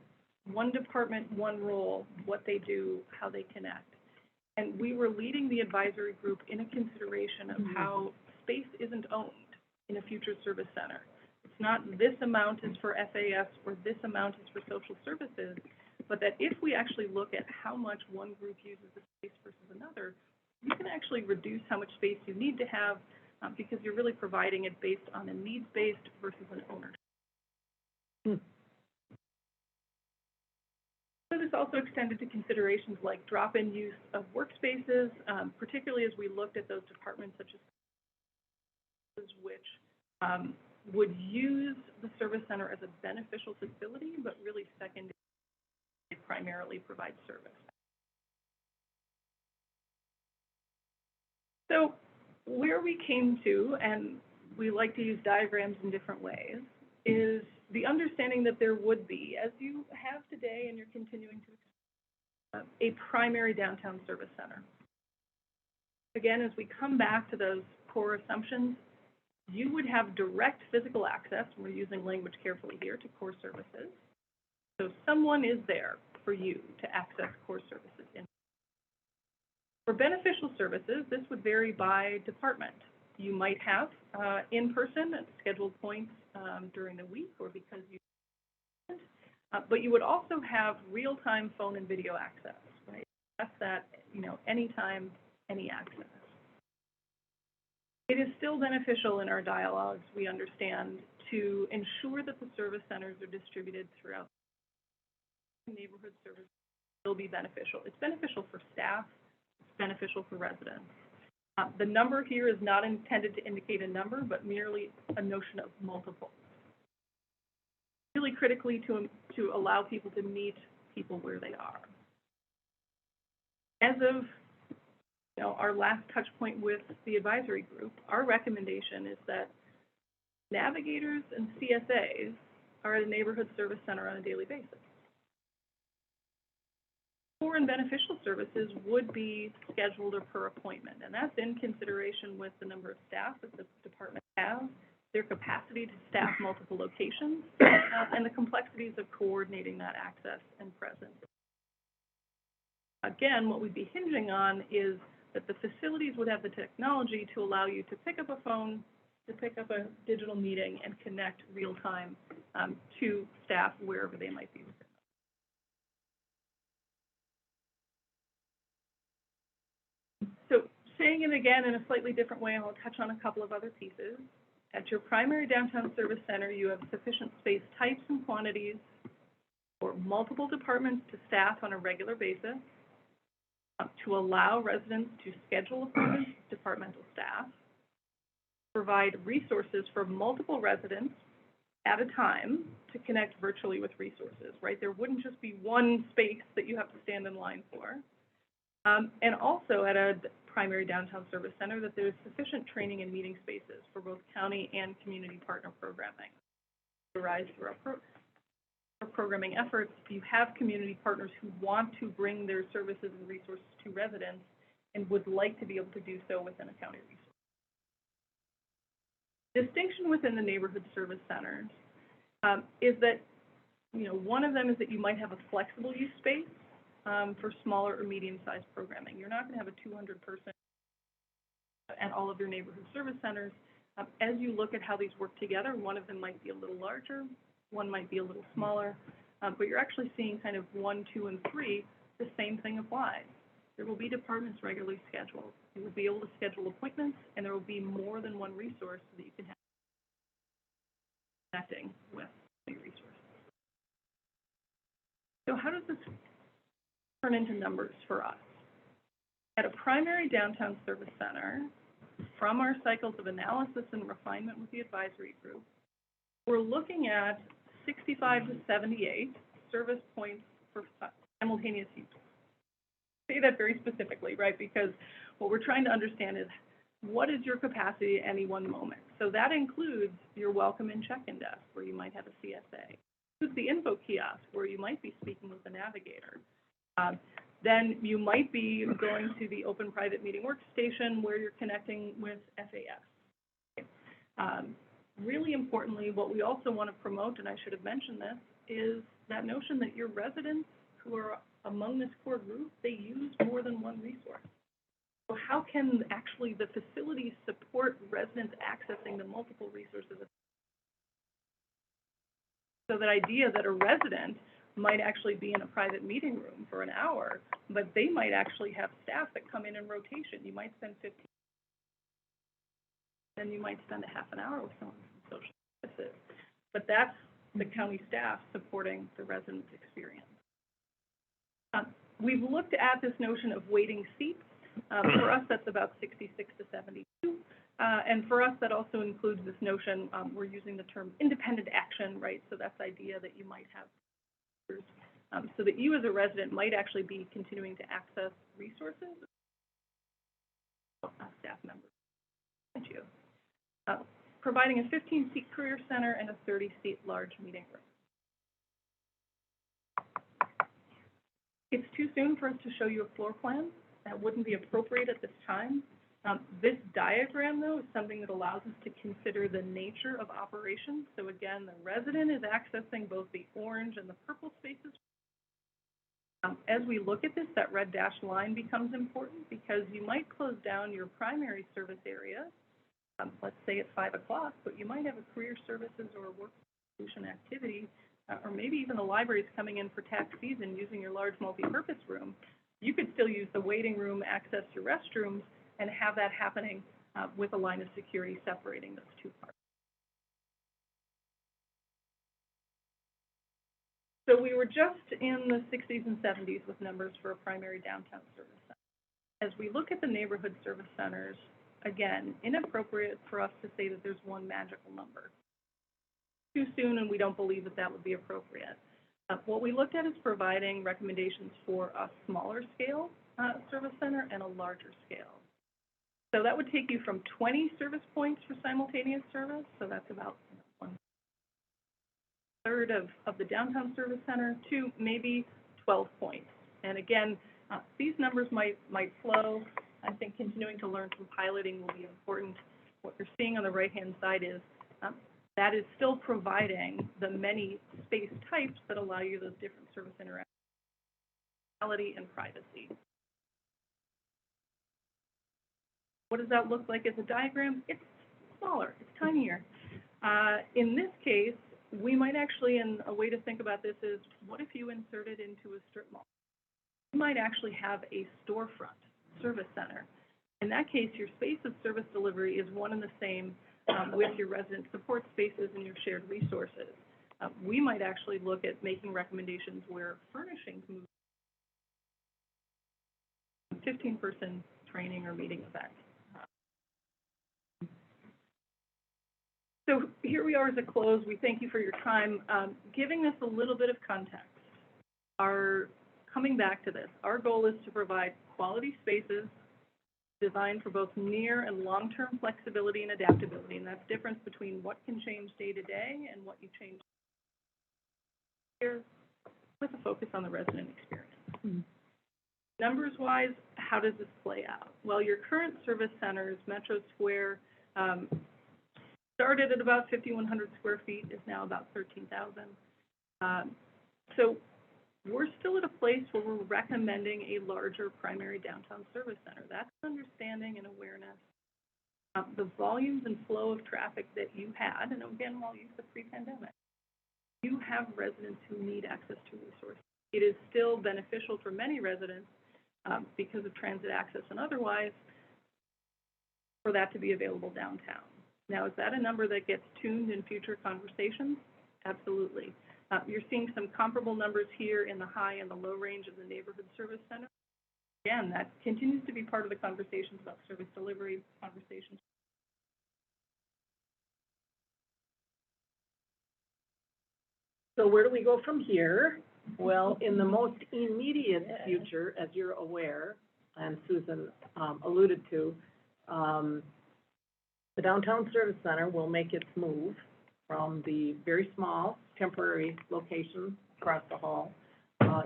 one department, one role, what they do, how they connect. And we were leading the advisory group in a consideration of how space isn't owned in a future service center. It's not this amount is for FAS or this amount is for social services, but that if we actually look at how much one group uses the space versus another, you can actually reduce how much space you need to have because you're really providing it based on a needs-based versus an ownership. So this also extended to considerations like drop-in use of workspaces, particularly as we looked at those departments such as which would use the service center as a beneficial facility, but really secondary, primarily provide service. So where we came to, and we like to use diagrams in different ways, is the understanding that there would be, as you have today and you're continuing to, a primary downtown service center. Again, as we come back to those core assumptions, you would have direct physical access, and we're using language carefully here, to core services. So someone is there for you to access core services in. For beneficial services, this would vary by department. You might have in-person scheduled points during the week or because you but you would also have real-time phone and video access, right? That's that, anytime, any access. It is still beneficial in our dialogues, we understand, to ensure that the service centers are distributed throughout the neighborhood. Service will be beneficial. It's beneficial for staff, it's beneficial for residents. The number here is not intended to indicate a number, but merely a notion of multiple. Really critically to allow people to meet people where they are. As of our last touch point with the advisory group, our recommendation is that navigators and CSAs are at a neighborhood service center on a daily basis. Core and beneficial services would be scheduled or per appointment, and that's in consideration with the number of staff that the department has, their capacity to staff multiple locations, and the complexities of coordinating that access and presence. Again, what we'd be hinging on is that the facilities would have the technology to allow you to pick up a phone, to pick up a digital meeting, and connect real time to staff wherever they might be. So saying it again in a slightly different way, and I'll touch on a couple of other pieces. At your primary downtown service center, you have sufficient space types and quantities for multiple departments to staff on a regular basis, to allow residents to schedule appointments with departmental staff, provide resources for multiple residents at a time to connect virtually with resources, right? There wouldn't just be one space that you have to stand in line for. And also at a primary downtown service center that there's sufficient training and meeting spaces for both county and community partner programming. Arise through our programming efforts, you have community partners who want to bring their services and resources to residents and would like to be able to do so within a county resource. Distinction within the neighborhood service centers is that, one of them is that you might have a flexible use space for smaller or medium-sized programming. You're not going to have a 200-person at all of your neighborhood service centers. As you look at how these work together, one of them might be a little larger, one might be a little smaller, but you're actually seeing kind of 1, 2, and 3, the same thing applies. There will be departments regularly scheduled. You will be able to schedule appointments, and there will be more than one resource that you can have connecting with your resources. So how does this turn into numbers for us? At a primary downtown service center, from our cycles of analysis and refinement with the advisory group, we're looking at 65 to 78 service points for simultaneous use. I say that very specifically, right? Because what we're trying to understand is what is your capacity at any one moment? So that includes your welcome and check-in desk, where you might have a CSA. It includes the info kiosk, where you might be speaking with the navigator. Then you might be going to the open private meeting workstation where you're connecting with FAS. Really importantly, what we also want to promote, and I should have mentioned this, is that notion that your residents who are among this core group, they use more than one resource. So how can actually the facilities support residents accessing the multiple resources? So that idea that a resident might actually be in a private meeting room for an hour, but they might actually have staff that come in rotation. You might spend 15, then you might spend a half an hour with someone from social services. But that's the county staff supporting the resident's experience. We've looked at this notion of waiting seats. For us, that's about 66 to 72. And for us, that also includes this notion, we're using the term independent action, right? So that's the idea that you might have, so that you as a resident might actually be continuing to access resources. Staff members, thank you. Providing a 15-seat career center and a 30-seat large meeting room. It's too soon for us to show you a floor plan. That wouldn't be appropriate at this time. This diagram, though, is something that allows us to consider the nature of operations. So again, the resident is accessing both the orange and the purple spaces. As we look at this, that red dashed line becomes important because you might close down your primary service area, let's say at 5 o'clock, but you might have a career services or a work solution activity, or maybe even the library's coming in for tax season using your large multi-purpose room. You could still use the waiting room, access your restrooms, and have that happening with a line of security separating those two parts. So we were just in the 60s and 70s with numbers for a primary downtown service center. As we look at the neighborhood service centers, again, inappropriate for us to say that there's one magical number. Too soon, and we don't believe that that would be appropriate. What we looked at is providing recommendations for a smaller scale service center and a larger scale. So that would take you from 20 service points for simultaneous service, so that's about 1/3 of the downtown service center, to maybe 12 points. And again, these numbers might flow. I think continuing to learn from piloting will be important. What you're seeing on the right-hand side is that is still providing the many space types that allow you those different service interactions and privacy. What does that look like as a diagram? It's smaller, it's tinier. In this case, we might actually, and a way to think about this is, what if you inserted into a strip mall? You might actually have a storefront service center. In that case, your space of service delivery is one and the same with your resident support spaces and your shared resources. We might actually look at making recommendations where furnishings move 15-person training or meeting event. So here we are as a close. We thank you for your time. Giving this a little bit of context, coming back to this, our goal is to provide quality spaces designed for both near and long-term flexibility and adaptability, and that's the difference between what can change day to day and what you change here, with a focus on the resident experience. Mm-hmm. Numbers-wise, how does this play out? Well, your current service centers, Metro Square, started at about 5,100 square feet, is now about 13,000. So we're still at a place where we're recommending a larger primary downtown service center. That's understanding and awareness. The volumes and flow of traffic that you had, and again, I'll use the pre-pandemic, you have residents who need access to resources. It is still beneficial for many residents because of transit access and otherwise for that to be available downtown. Now, is that a number that gets tuned in future conversations? Absolutely. You're seeing some comparable numbers here in the high and the low range of the neighborhood service center. Again, that continues to be part of the conversations about service delivery conversations. So where do we go from here? Well, in the most immediate future, as you're aware, and Susan alluded to, the downtown service center will make its move from the very small temporary location across the hall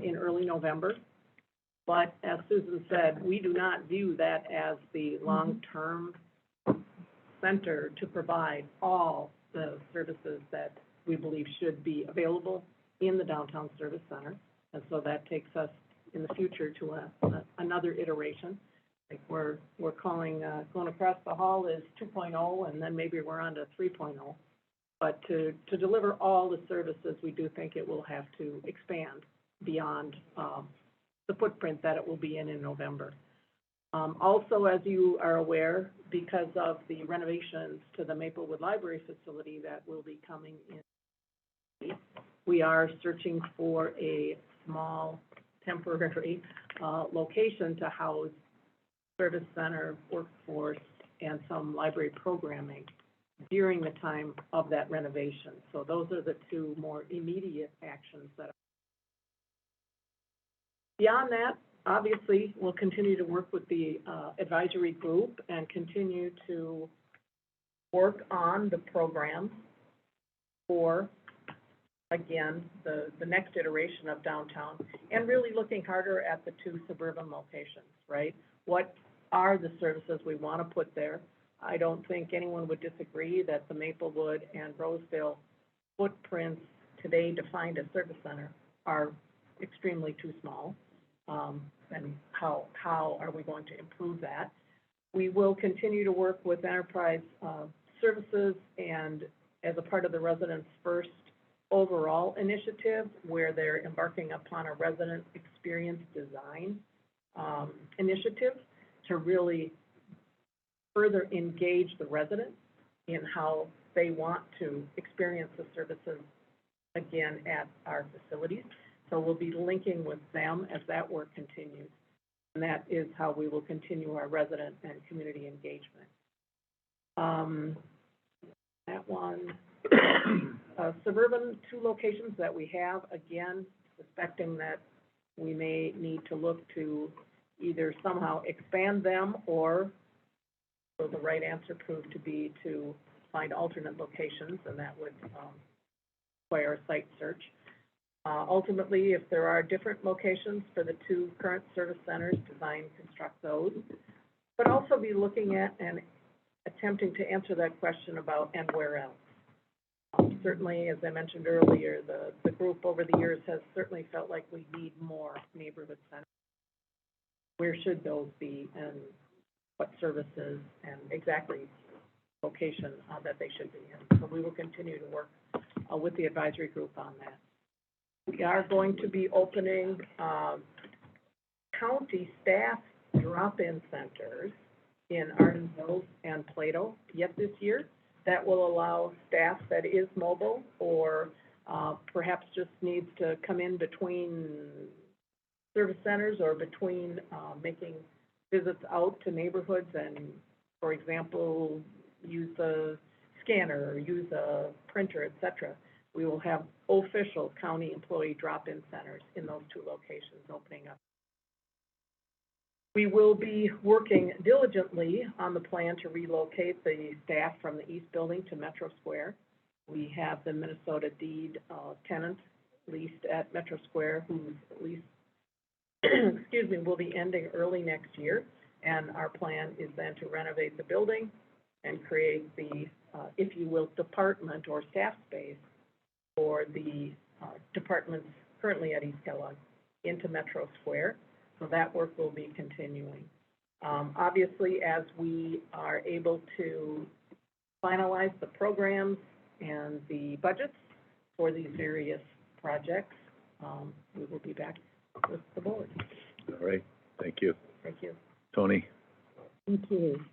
in early November. But as Susan said, we do not view that as the long-term center to provide all the services that we believe should be available in the downtown service center. And so that takes us in the future to another iteration. Like we're calling, going across the hall is 2.0, and then maybe we're on to 3.0. But to deliver all the services, we do think it will have to expand beyond the footprint that it will be in November. Also, as you are aware, because of the renovations to the Maplewood Library facility that will be coming in, we are searching for a small temporary location to house service center, workforce, and some library programming during the time of that renovation. So those are the two more immediate actions that are. Beyond that, obviously, we'll continue to work with the advisory group and continue to work on the program for, again, the next iteration of downtown, and really looking harder at the two suburban locations, right? What are the services we want to put there? I don't think anyone would disagree that the Maplewood and Roseville footprints today defined as service center are extremely too small. And how are we going to improve that? We will continue to work with enterprise services and as a part of the Residents First overall initiative, where they're embarking upon a resident experience design initiative to really further engage the resident in how they want to experience the services again at our facilities. So we'll be linking with them as that work continues. And that is how we will continue our resident and community engagement. That one, suburban 2 locations that we have, again, suspecting that we may need to look to either somehow expand them, or will the right answer prove to be to find alternate locations, and that would require a site search. Ultimately, if there are different locations for the 2 current service centers, design, construct those, but also be looking at and attempting to answer that question about and where else. Certainly, as I mentioned earlier, the group over the years has certainly felt like we need more neighborhood centers. Where should those be, and what services, and exactly location that they should be in. So we will continue to work with the advisory group on that. We are going to be opening county staff drop-in centers in Arden Hills and Plato yet this year. That will allow staff that is mobile or perhaps just needs to come in between service centers or between making visits out to neighborhoods and, for example, use a scanner or use a printer, et cetera. We will have official county employee drop-in centers in those 2 locations opening up. We will be working diligently on the plan to relocate the staff from the East Building to Metro Square. We have the Minnesota Deed tenant leased at Metro Square, whose lease, excuse me, will be ending early next year. And our plan is then to renovate the building and create the, if you will, department or staff space for the departments currently at East Kellogg into Metro Square. So that work will be continuing. Obviously, as we are able to finalize the programs and the budgets for these various projects, we will be back with the board. All right, thank you. Thank you. Tony, Thank you.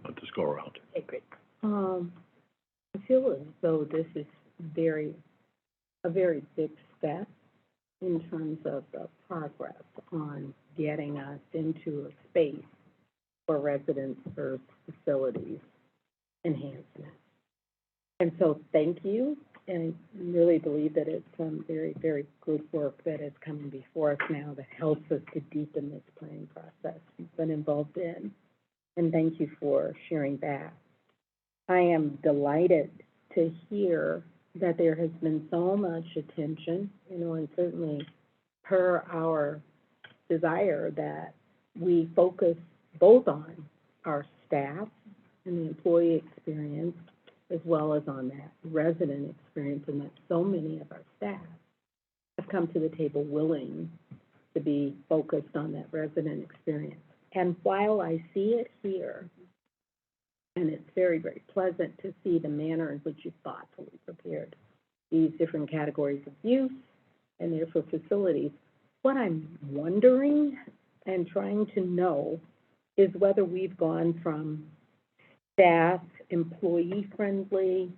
let us go around. Okay, great. I feel as though this is a very big step in terms of the progress on getting us into a space for residents first facilities enhancement. And so thank you, and I really believe that it's some very, very good work that is coming before us now that helps us to deepen this planning process we've been involved in. And thank you for sharing that. I am delighted to hear that there has been so much attention, and certainly per our desire that we focus both on our staff and the employee experience, as well as on that resident experience, and that so many of our staff have come to the table willing to be focused on that resident experience. And while I see it here, and it's very, very pleasant to see the manner in which you thoughtfully prepared these different categories of use and therefore facilities, what I'm wondering and trying to know is whether we've gone from staff, employee-friendly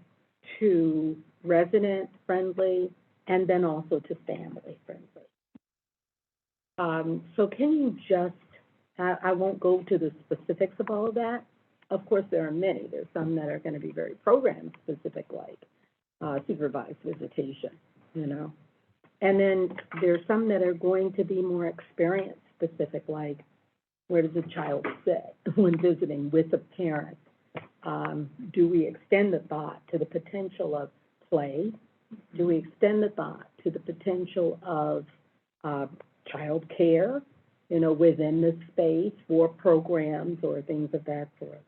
to resident-friendly, and then also to family-friendly. So can you just, I won't go to the specifics of all of that. Of course, there are many. There's some that are going to be very program-specific, like supervised visitation, you know. And then there's some that are going to be more experience-specific, like where does a child sit when visiting with a parent? Do we extend the thought to the potential of play? Do we extend the thought to the potential of child care, you know, within the space for programs or things of that sort?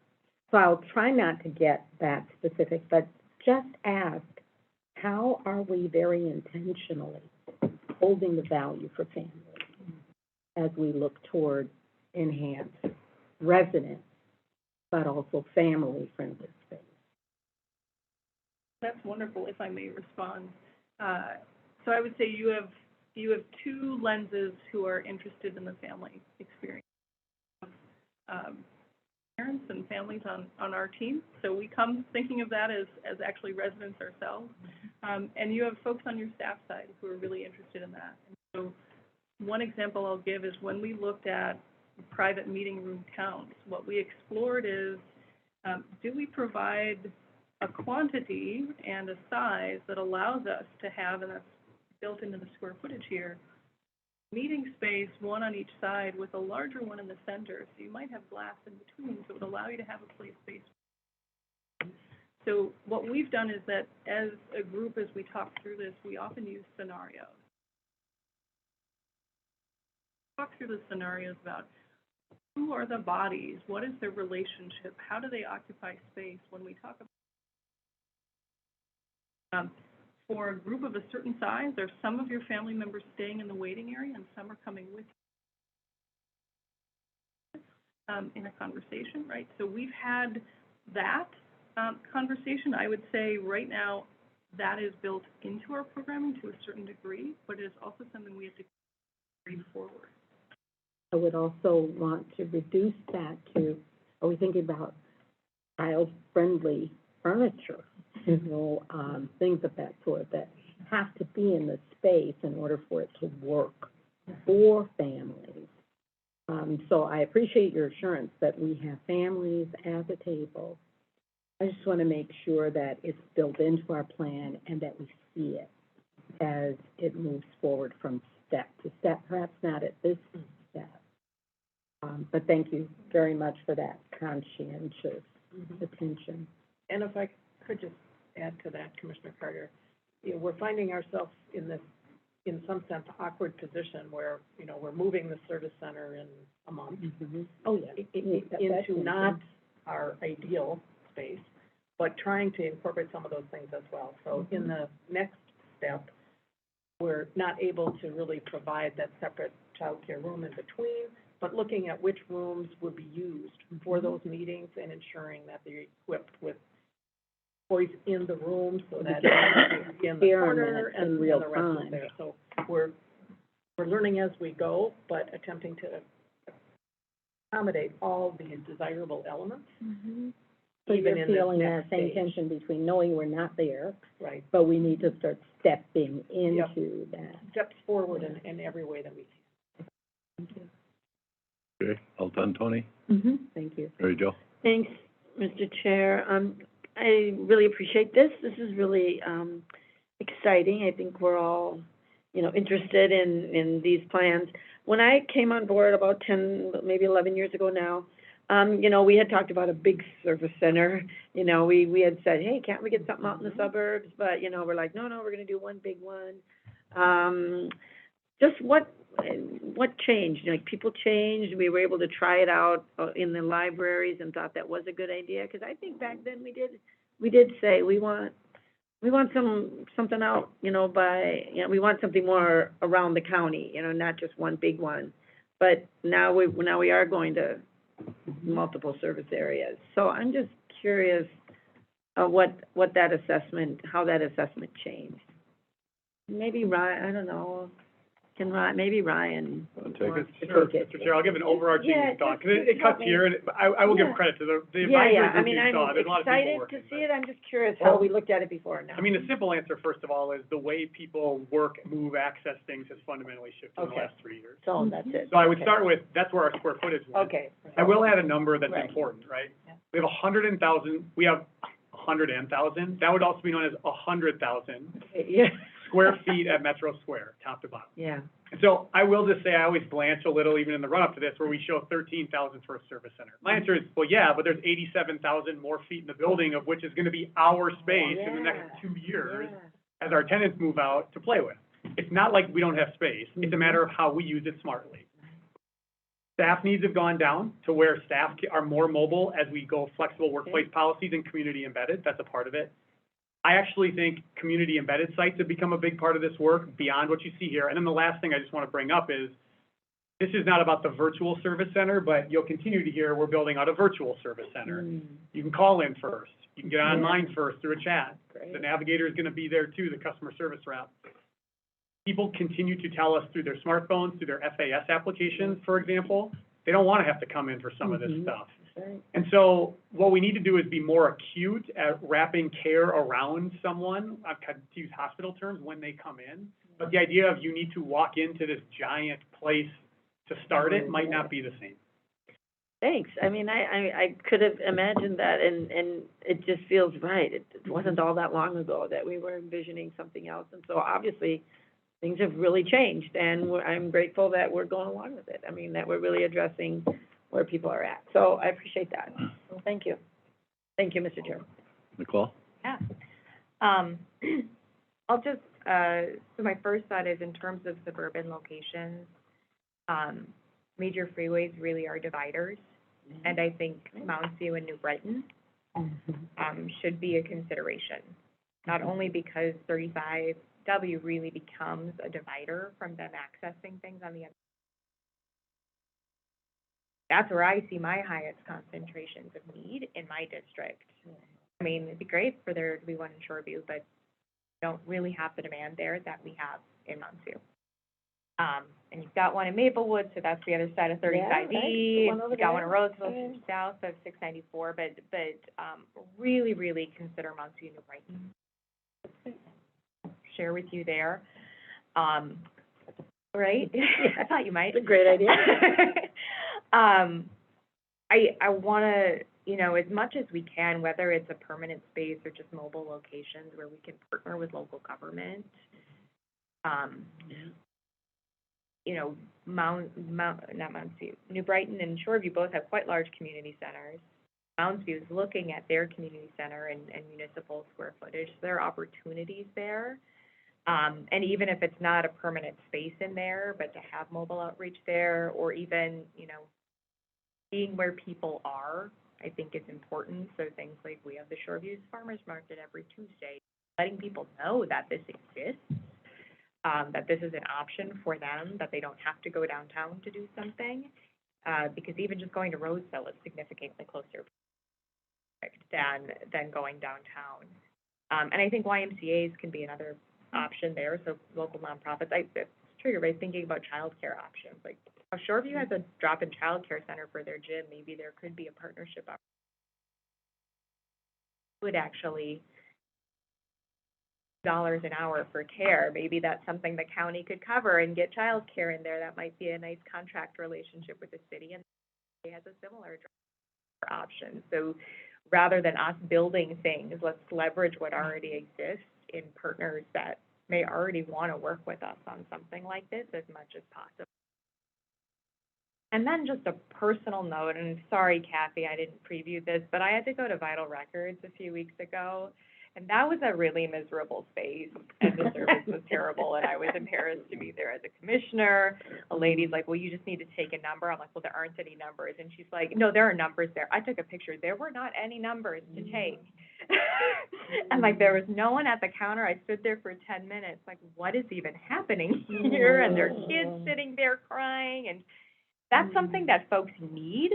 So I'll try not to get that specific, but just ask, how are we very intentionally holding the value for families as we look toward enhanced resident, but also family-friendly space? That's wonderful, if I may respond. So I would say you have two lenses who are interested in the family experience. Parents and families on our team, so we come thinking of that as actually residents ourselves. And you have folks on your staff side who are really interested in that. And so one example I'll give is when we looked at private meeting room counts, what we explored is, do we provide a quantity and a size that allows us to have, and that's built into the square footage here, meeting space, one on each side with a larger one in the center. So you might have glass in between, so it would allow you to have a play space. So what we've done is that as a group, as we talk through this, we often use scenarios. Talk through the scenarios about who are the bodies, what is their relationship, how do they occupy space when we talk about for a group of a certain size, there's some of your family members staying in the waiting area and some are coming with you in a conversation, right? So we've had that conversation. I would say right now that is built into our programming to a certain degree, but it is also something we have to carry forward. I would also want to reduce that to, are we thinking about child-friendly furniture? You know, things of that sort that have to be in the space in order for it to work for families. So I appreciate your assurance that we have families at the table. I just want to make sure that it's built into our plan and that we see it as it moves forward from step to step, perhaps not at this step. But thank you very much for that conscientious attention. And if I could just add to that, Commissioner Carter, you know, we're finding ourselves in this, in some sense, awkward position where, you know, we're moving the service center in a month. Oh, yeah. Into not our ideal space, but trying to incorporate some of those things as well. So in the next step, we're not able to really provide that separate childcare room in between, but looking at which rooms would be used for those meetings and ensuring that they're equipped with toys in the room so that they're in the corner and real the rest time. is there. So we're learning as we go, but attempting to accommodate all the desirable elements. So even you're in this feeling that next same stage. tension between knowing we're not there, Right. but we need to start stepping into that. Steps forward in every way that we can. Okay, all done, Tony? Thank you. Mary Jo? Thanks, Mr. Chair. I really appreciate this. This is really exciting. I think we're all, you know, interested in these plans. When I came on board about 10, maybe 11 years ago now, you know, we had talked about a big service center. You know, we had said, hey, can't we get something out in the suburbs? But, you know, we're like, no, we're going to do one big one. Just what changed? Like, people changed. We were able to try it out in the libraries and thought that was a good idea. Because I think back then we did say we want we want something out, you know, we want something more around the county, you know, not just one big one. But now we are going to multiple service areas. So I'm just curious, what that assessment, how that assessment changed. Maybe Ryan, I don't know, maybe Ryan Wanna take it? wants to Sure, take it. Mr. Chair, I'll give an overarching Yeah, thought, just- because it cuts help me. here, and I will give Yeah. credit to the Yeah, advisory I group mean, you I'm saw, there's a lot of people excited working. to see it, I'm just curious how we looked at it before now. I mean, the simple answer, first of all, is the way people work, move, access things has fundamentally shifted in the Okay. last 3 years. So that's it. So I would Okay. start with, that's where our square footage went. Okay. I will add a number that's Right. important, right? Yeah. We have 100,000, that would also be known as 100,000 Yeah. square feet at Metro Square, top to bottom. Yeah. And so I will just say, I always blanch a little, even in the run-up to this, where we show 13,000 for a service center. My answer is, well, yeah, but there's 87,000 more feet in the building, of which is gonna be our space in the next 2 years as our tenants move out to play with. It's not like we don't have space, it's a matter of how we use it smartly. Staff needs have gone down to where staff are more mobile as we go flexible workplace policies and community embedded, that's a part of it. I actually think community embedded sites have become a big part of this work beyond what you see here. And then the last thing I just want to bring up is, this is not about the virtual service center, but you'll continue to hear we're building out a virtual service center. You can call in first, you can get online first through a chat. Great. The navigator is going to be there too, the customer service rep. People continue to tell us through their smartphones, through their FAS applications, for example, they don't want to have to come in for some of this stuff. Right. And so what we need to do is be more acute at wrapping care around someone, I've had to use hospital terms, when they come in. But the idea of you need to walk into this giant place to start it might not be the same. Thanks. I mean, I could have imagined that, and it just feels right. It wasn't all that long ago that we were envisioning something else, and so obviously, things have really changed, and I'm grateful that we're going along with it. I mean, that we're really addressing where people are at. So I appreciate that. So thank you. Thank you, Mr. Chair. Nicole? Yeah. I'll just, so my first thought is in terms of suburban locations, major freeways really are dividers. And I think Mounds View and New Brighton, should be a consideration. Not only because 35W really becomes a divider from them accessing things on the other. That's where I see my highest concentrations of need in my district. I mean, it'd be great for there to be one in Shoreview, but don't really have the demand there that we have in Mounds View. And you've got one in Maplewood, so that's the other side of 35E. Yeah, right. You've got one in Roseville, Right. south of 694, but really consider Mounds View, New Brighton. Share with you there. Right? I thought you might. It's a great idea. I wanna, you know, as much as we can, whether it's a permanent space or just mobile locations where we can partner with local government. You know, New Brighton and Shoreview both have quite large community centers. Mounds View is looking at their community center and municipal square footage. There are opportunities there. And even if it's not a permanent space in there, but to have mobile outreach there, or even, you know, being where people are, I think is important. So things like we have the Shoreview's Farmers Market every Tuesday, letting people know that this exists, that this is an option for them, that they don't have to go downtown to do something, because even just going to Roseville is significantly closer than going downtown. And I think YMCA's can be another option there, so local nonprofits. It's triggered by thinking about childcare options. Like, if Shoreview has a drop-in childcare center for their gym, maybe there could be a partnership would actually $dollars an hour for care. Maybe that's something the county could cover and get childcare in there. That might be a nice contract relationship with the city, and it has a similar option. So rather than us building things, let's leverage what already exists in partners that may already want to work with us on something like this as much as possible. And then just a personal note, and sorry, Kathy, I didn't preview this, but I had to go to Vital Records a few weeks ago, and that was a really miserable space, and the service was terrible, and I was embarrassed to be there as a commissioner. A lady's like, well, you just need to take a number. I'm like, well, there aren't any numbers. And she's like, no, there are numbers there. I took a picture. There were not any numbers to take. And like, there was no one at the counter. I stood there for 10 minutes, like, what is even happening here? And there are kids sitting there crying, and that's something that folks need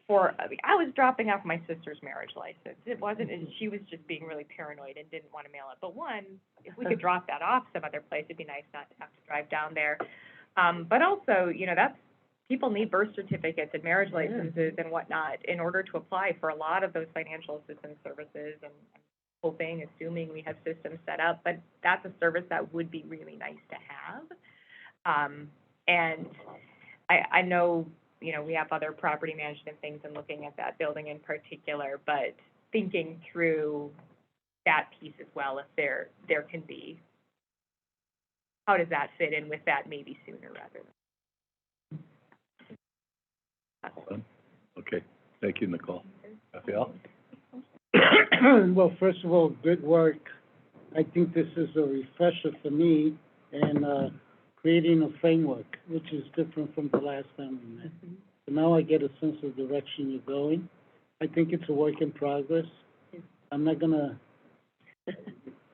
for, I mean, I was dropping off my sister's marriage license. It wasn't, and she was just being really paranoid and didn't want to mail it. But one, if we could drop that off some other place, it'd be nice not to have to drive down there. But also, you know, that's, people need birth certificates and marriage licenses and whatnot in order to apply for a lot of those financial assistance services, and assuming we have systems set up, but that's a service that would be really nice to have. And I know, you know, we have other property management things and looking at that building in particular, but thinking through that piece as well, if there can be, how does that fit in with that maybe sooner rather than. Okay, thank you, Nicole. Raphael? Well, first of all, good work. I think this is a refresher for me and creating a framework, which is different from the last time we met. So now I get a sense of direction you're going. I think it's a work in progress. I'm not gonna,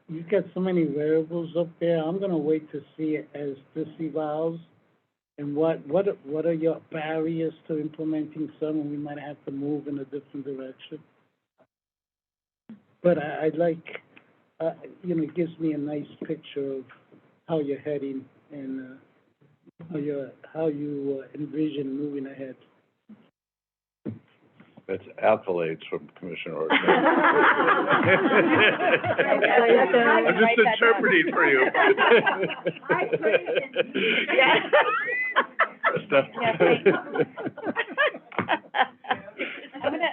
you've got so many variables up there. I'm gonna wait to see it as this evolves. And what are your barriers to implementing some, and we might have to move in a different direction. But I'd like, you know, it gives me a nice picture of how you're heading and how you envision moving ahead. That's accolades from Commissioner Ortega. I'm just interpreting for you.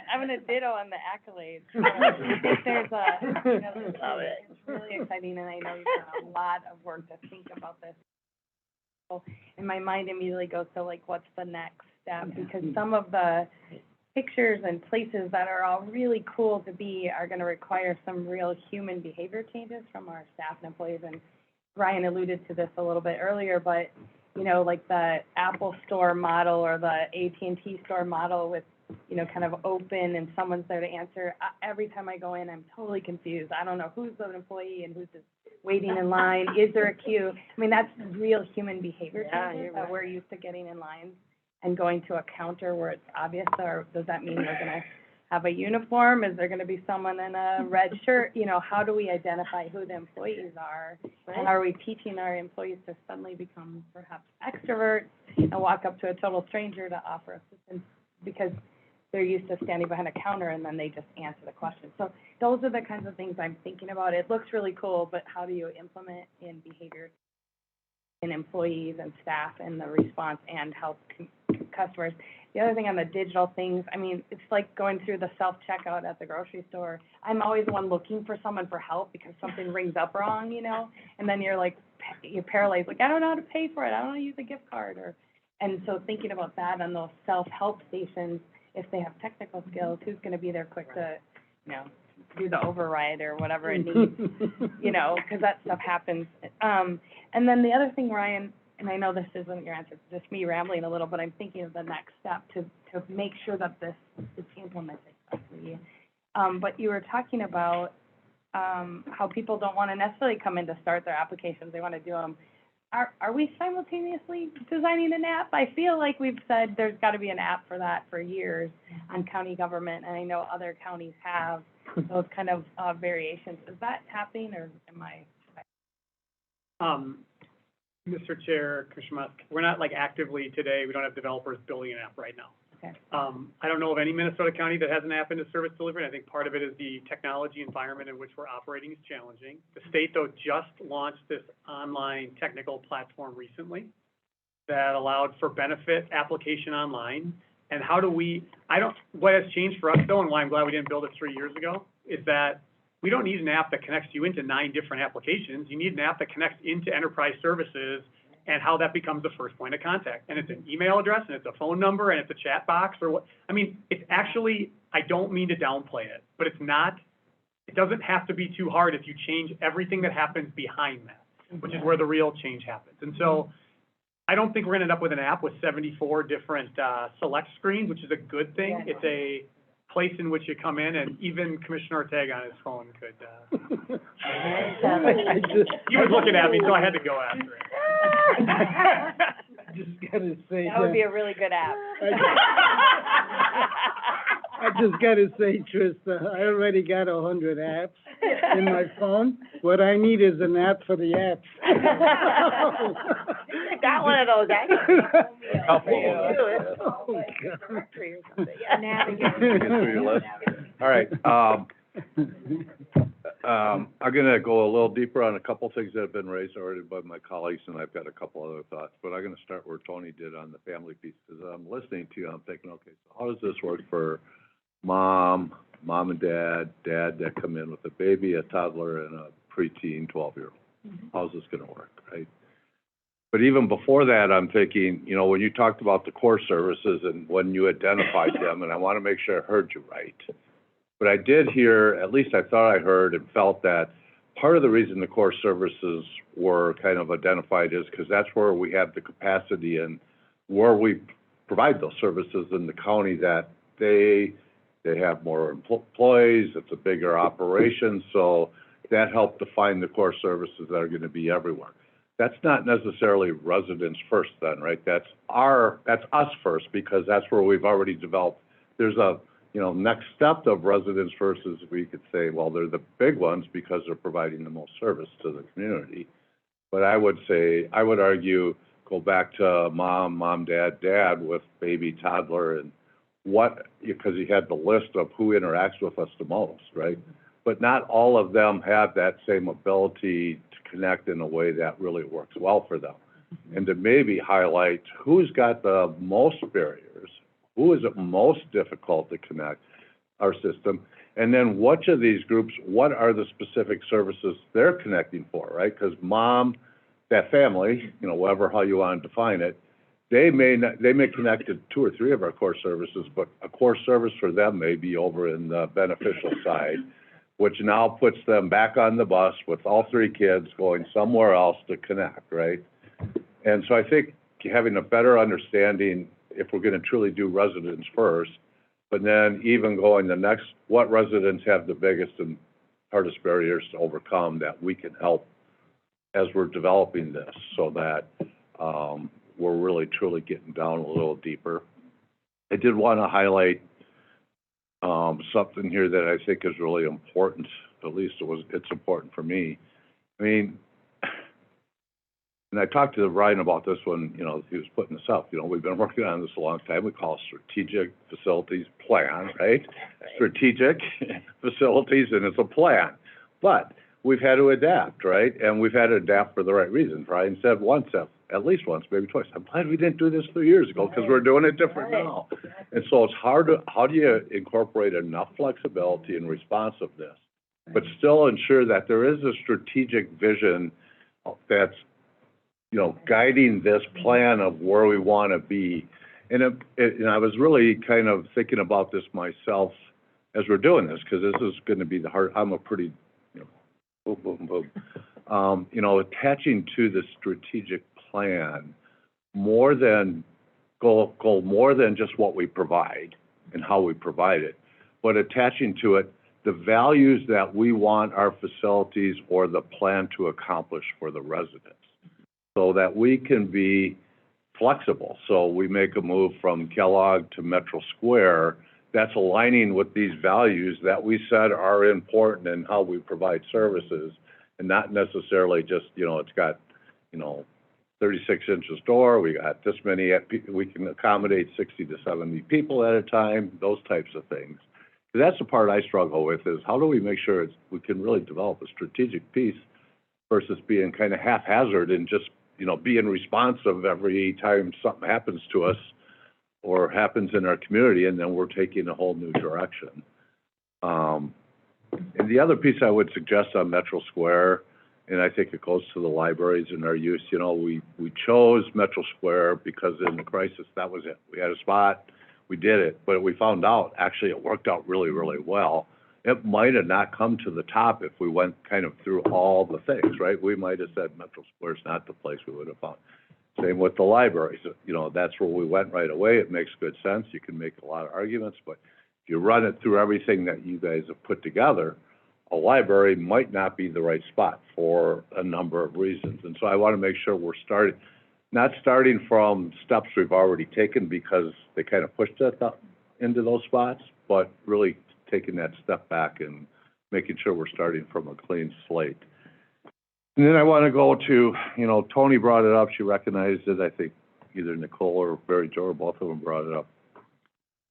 I'm gonna ditto on the accolades. I think there's a, you know, it's really exciting, and I know you've done a lot of work to think about this. So, and my mind immediately goes to, like, what's the next step? Because some of the pictures and places that are all really cool to be are gonna require some real human behavior changes from our staff and employees. And Ryan alluded to this a little bit earlier, but, you know, like the Apple Store model or the AT&T store model with, you know, kind of open and someone's there to answer. Every time I go in, I'm totally confused. I don't know who's the employee and who's just waiting in line. Is there a queue? I mean, that's real human behavior changes that we're used to getting in line and going to a counter where it's obvious, or does that mean they're gonna have a uniform? Is there gonna be someone in a red shirt? You know, how do we identify who the employees are? And are we teaching our employees to suddenly become perhaps extroverts and walk up to a total stranger to offer assistance because they're used to standing behind a counter and then they just answer the question? So those are the kinds of things I'm thinking about. It looks really cool, but how do you implement in behavior in employees and staff and the response and help customers? The other thing on the digital things, I mean, it's like going through the self-checkout at the grocery store. I'm always the one looking for someone for help because something rings up wrong, you know, and then you're like, you're paralyzed, like, I don't know how to pay for it, I don't know how to use a gift card, and so thinking about that on those self-help stations, if they have technical skills, who's gonna be there quick to, you know, do the override or whatever it needs, you know, because that stuff happens. And then the other thing, Ryan, and I know this isn't your answer, it's just me rambling a little, but I'm thinking of the next step to make sure that this is implemented correctly. But you were talking about how people don't want to necessarily come in to start their applications, they want to do them. Are we simultaneously designing an app? I feel like we've said there's got to be an app for that for years on county government, and I know other counties have those kind of variations. Is that happening, or am I? Mr. Chair, Commissioner Musk, we're not like actively today, we don't have developers building an app right now. Okay. I don't know of any Minnesota county that has an app into service delivery. I think part of it is the technology environment in which we're operating is challenging. The state, though, just launched this online technical platform recently that allowed for benefit application online. And how do we, what has changed for us, though, and why I'm glad we didn't build it 3 years ago, is that we don't need an app that connects you into 9 different applications. You need an app that connects into enterprise services and how that becomes the first point of contact. And it's an email address, and it's a phone number, and it's a chat box, or what. I mean, it's actually, I don't mean to downplay it, but it's not, it doesn't have to be too hard if you change everything that happens behind that, which is where the real change happens. And so I don't think we're gonna end up with an app with 74 different select screens, which is a good thing. It's a place in which you come in, and even Commissioner Ortega on his phone could, I just, he was looking at me, so I had to go after it. I just gotta say That would be that, a really good app. I just gotta say, Trista, I already got 100 apps in my phone. What I need is an app for the apps. Got one of those, A couple of them, yeah. Oh, God. Directory or something, A navigator. Get through your list. All right, I'm gonna go a little deeper on a couple things that have been raised already by my colleagues, and I've got a couple other thoughts, but I'm gonna start where Tony did on the family piece, because I'm listening to you, I'm thinking, okay, so how does this work for mom and dad that come in with a baby, a toddler, and a preteen 12-year-old? How's this gonna work, right? But even before that, I'm thinking, you know, when you talked about the core services and when you identified them, and I wanna make sure I heard you right. But I did hear, at least I thought I heard and felt that part of the reason the core services were kind of identified is because that's where we have the capacity and where we provide those services in the county, that they have more employees, it's a bigger operation, so that helped define the core services that are gonna be everywhere. That's not necessarily residents first then, right? That's us first, because that's where we've already developed. There's a, you know, next step of residents versus we could say, well, they're the big ones because they're providing the most service to the community. But I would say, I would argue, go back to mom, dad with baby, toddler, and what, because you had the list of who interacts with us the most, right? But not all of them have that same ability to connect in a way that really works well for them. And to maybe highlight who's got the most barriers, who is it most difficult to connect our system, and then which of these groups, what are the specific services they're connecting for, right? Because mom, that family, you know, whatever, how you want to define it, they may connect to 2 or 3 of our core services, but a core service for them may be over in the beneficial side, which now puts them back on the bus with all 3 kids going somewhere else to connect, right? And so I think having a better understanding, if we're gonna truly do residents first, but then even going the next, what residents have the biggest and hardest barriers to overcome that we can help as we're developing this, so that, we're really truly getting down a little deeper. I did wanna highlight, something here that I think is really important, at least it's important for me. I mean, and I talked to Ryan about this when, you know, he was putting this up, you know, we've been working on this a long time, we call it strategic facilities plan, right? Strategic facilities, and it's a plan, but we've had to adapt, right? And we've had to adapt for the right reasons. Ryan said once, at least once, maybe twice, I'm glad we didn't do this 3 years ago, because we're doing it different now. And so it's hard to, how do you incorporate enough flexibility and responsiveness, but still ensure that there is a strategic vision that's, you know, guiding this plan of where we want to be. And and I was really kind of thinking about this myself as we're doing this, because this is going to be the hard, I'm a pretty, you know, boom, boom, boom. You know, attaching to the strategic plan more than, go more than just what we provide and how we provide it, but attaching to it the values that we want our facilities or the plan to accomplish for the residents, so that we can be flexible. So we make a move from Kellogg to Metro Square, that's aligning with these values that we said are important in how we provide services, and not necessarily just, you know, it's got, you know, 36 inches door, we got this many, we can accommodate 60 to 70 people at a time, those types of things. That's the part I struggle with, is how do we make sure we can really develop a strategic piece versus being kind of haphazard and just, you know, being responsive every time something happens to us or happens in our community, and then we're taking a whole new direction. And the other piece I would suggest on Metro Square, and I think it goes to the libraries and our use, you know, we chose Metro Square because in the crisis, that was it. We had a spot, we did it, but we found out, actually, it worked out really, really well. It might have not come to the top if we went kind of through all the things, right? We might have said Metro Square is not the place we would have found. Same with the libraries, you know, that's where we went right away. It makes good sense. You can make a lot of arguments, but if you run it through everything that you guys have put together, a library might not be the right spot for a number of reasons. And so I want to make sure we're not starting from steps we've already taken because they kind of pushed us up into those spots, but really taking that step back and making sure we're starting from a clean slate. And then I want to go to, you know, Tony brought it up, she recognized it, I think either Nicole or Mary Jo or both of them brought it up.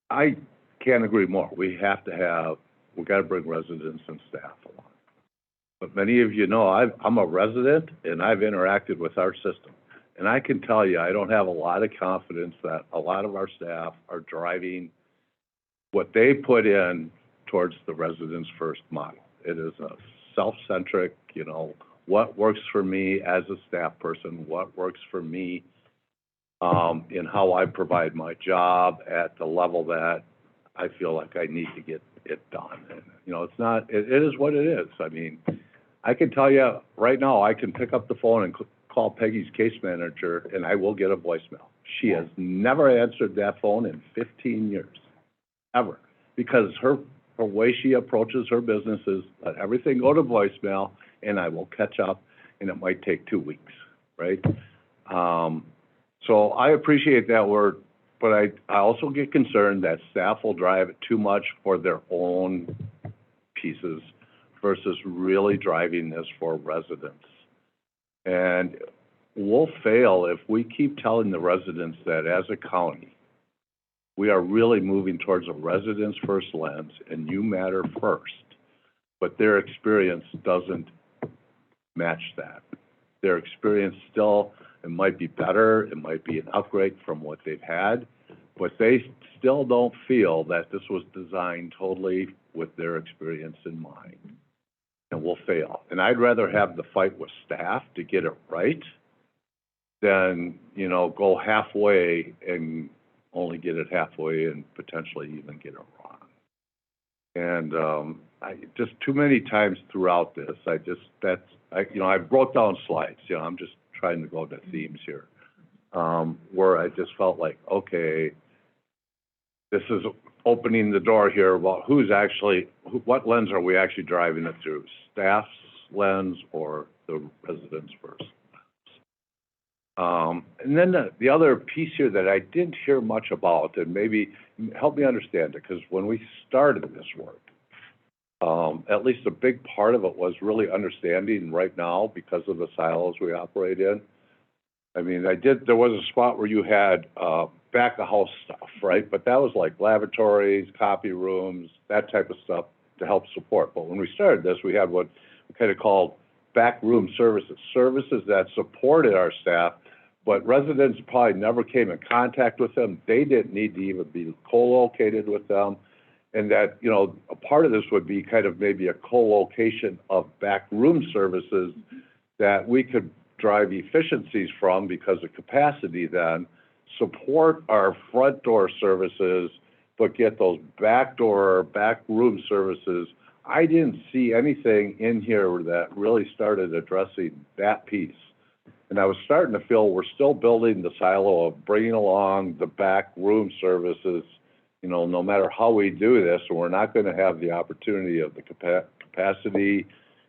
I can't agree more. We've got to bring residents and staff along. But many of you know, I'm a resident and I've interacted with our system. And I can tell you, I don't have a lot of confidence that a lot of our staff are driving what they put in towards the residents first model. It is a self-centric, you know, what works for me as a staff person, what works for me in how I provide my job at the level that I feel like I need to get it done. And, you know, it is what it is. I mean, I can tell you right now, I can pick up the phone and call Peggy's case manager and I will get a voicemail. She has never answered that phone in 15 years, ever, because her way she approaches her business is let everything go to voicemail and I will catch up, and it might take 2 weeks, right? So I appreciate that word, but I also get concerned that staff will drive it too much for their own pieces versus really driving this for residents. And we'll fail if we keep telling the residents that as a county, we are really moving towards a residents first lens and you matter first, but their experience doesn't match that. Their experience still, it might be better, it might be an upgrade from what they've had, but they still don't feel that this was designed totally with their experience in mind. And we'll fail. And I'd rather have the fight with staff to get it right than, you know, go halfway and only get it halfway and potentially even get it wrong. And I just too many times throughout this, I wrote down slides, you know, I'm just trying to go to themes here, where I just felt like, okay, this is opening the door here about what lens are we actually driving it through, staff's lens or the residents first lens. And then the other piece here that I didn't hear much about, and maybe help me understand it, because when we started this work, at least a big part of it was really understanding right now, because of the silos we operate in. I mean, there was a spot where you had back of house stuff, right? But that was like lavatories, copy rooms, that type of stuff to help support. But when we started this, we had what we kind of called back room services that supported our staff, but residents probably never came in contact with them. They didn't need to even be co-located with them. And that, you know, a part of this would be kind of maybe a co-location of back room services that we could drive efficiencies from because of capacity then, support our front door services, but get those back room services. I didn't see anything in here that really started addressing that piece. And I was starting to feel we're still building the silo of bringing along the back room services, you know, no matter how we do this, we're not going to have the opportunity of the capacity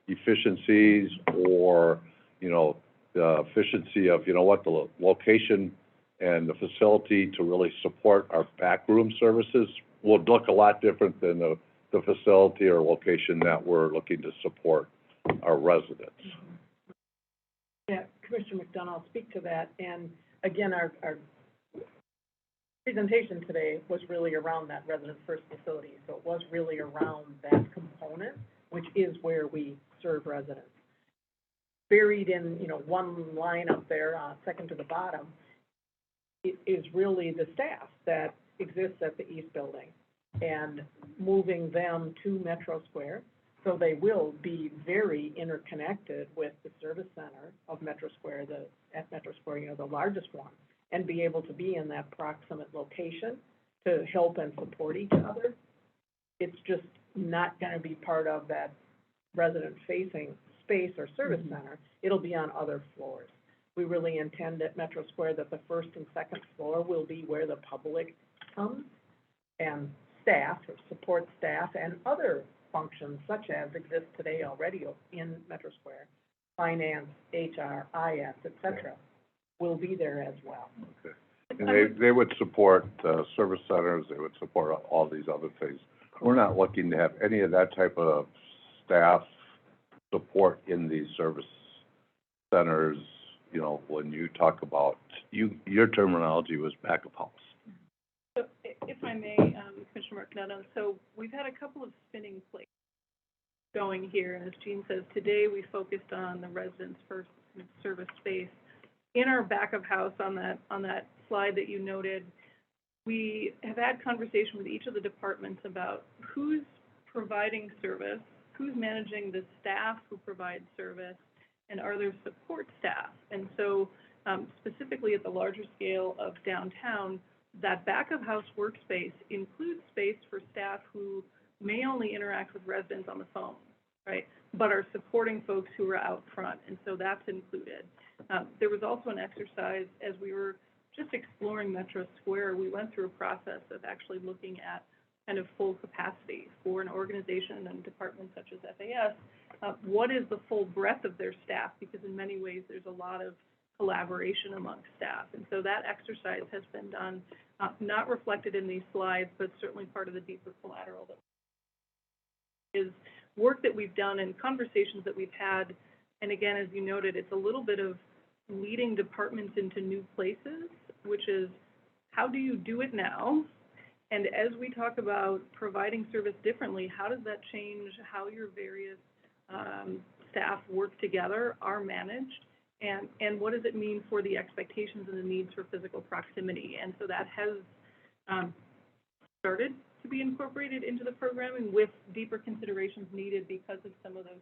efficiencies or, you know, the efficiency of, you know what, the location and the facility to really support our back room services will look a lot different than the facility or location that we're looking to support our residents. Yeah, Commissioner McDonough, I'll speak to that. And again, our presentation today was really around that resident first facility. So it was really around that component, which is where we serve residents. Buried in, you know, one line up there, second to the bottom, it is really the staff that exists at the East Building and moving them to Metro Square. So they will be very interconnected with the service center of Metro Square, at Metro Square, you know, the largest one, and be able to be in that proximate location to help and support each other. It's just not going to be part of that resident-facing space or service center. It'll be on other floors. We really intend at Metro Square that the first and second floor will be where the public comes and staff or support support staff and other functions such as exist today already in Metro Square, finance, HR, IS, et cetera, will be there as well. Okay. And they would support, service centers, they would support all these other things. We're not looking to have any of that type of staff support in these service centers, you know, when you talk about, your terminology was back of house. So if I may, Commissioner Martinetto, so we've had a couple of spinning plates going here, and as Jean says, today we focused on the residents first service space. In our back of house on that slide that you noted, we have had conversation with each of the departments about who's providing service, who's managing the staff who provide service, and are there support staff? And so specifically at the larger scale of downtown, that back of house workspace includes space for staff who may only interact with residents on the phone, right? But are supporting folks who are out front, and so that's included. There was also an exercise as we were just exploring Metro Square. We went through a process of actually looking at kind of full capacity for an organization and department such as FAS. What is the full breadth of their staff? Because in many ways there's a lot of collaboration amongst staff, and so that exercise has been done, not reflected in these slides, but certainly part of the deeper collateral that is work that we've done and conversations that we've had. And again, as you noted, it's a little bit of leading departments into new places, which is how do you do it now? And as we talk about providing service differently, how does that change how your various staff work together, are managed, and what does it mean for the expectations and the needs for physical proximity? And so that has started to be incorporated into the programming with deeper considerations needed because of some of those.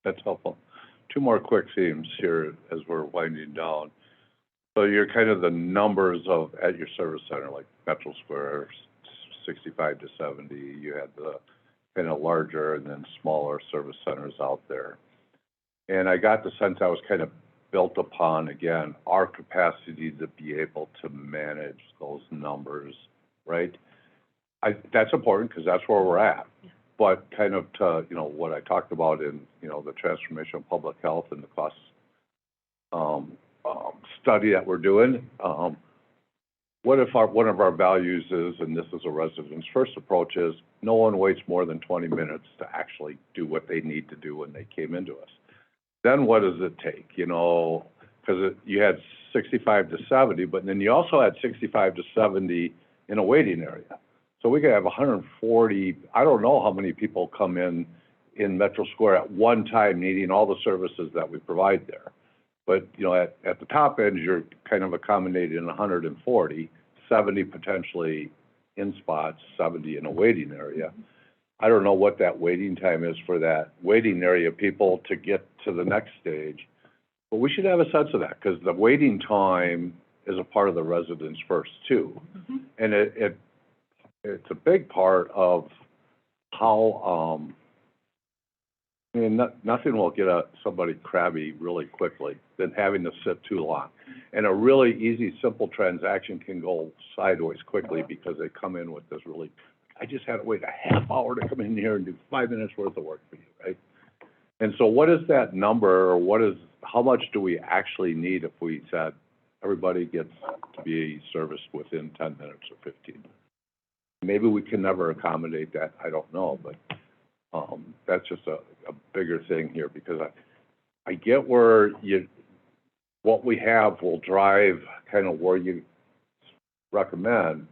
That's helpful. Two more quick themes here as we're winding down. So you're kind of the numbers of, at your service center, like Metro Square, 65 to 70, you had the kind of larger and then smaller service centers out there. And I got the sense I was kind of built upon, again, our capacity to be able to manage those numbers, right? That's important because that's where we're at. But kind of to, you know, what I talked about in, you know, the transformation of public health and the cost study that we're doing, what if one of our values is, and this is a resident's first approach, is no one waits more than 20 minutes to actually do what they need to do when they came into us. Then what does it take, you know, because you had 65 to 70, but then you also had 65 to 70 in a waiting area. So we could have 140, I don't know how many people come in Metro Square at one time needing all the services that we provide there. But, you know, at the top end, you're kind of accommodating 140, 70 potentially in spots, 70 in a waiting area. I don't know what that waiting time is for that waiting area people to get to the next stage. But we should have a sense of that because the waiting time is a part of the residents first too. Mm-hmm. And it's a big part of how, I mean, nothing will get somebody crabby really quickly than having to sit too long. And a really easy, simple transaction can go sideways quickly because they come in with this really, I just had to wait a half hour to come in here and do 5 minutes worth of work for you, right? And so what is that number, or how much do we actually need if we said everybody gets to be serviced within 10 minutes or 15 minutes? Maybe we can never accommodate that, I don't know, but that's just a bigger thing here because I get where what we have will drive kind of where you recommend,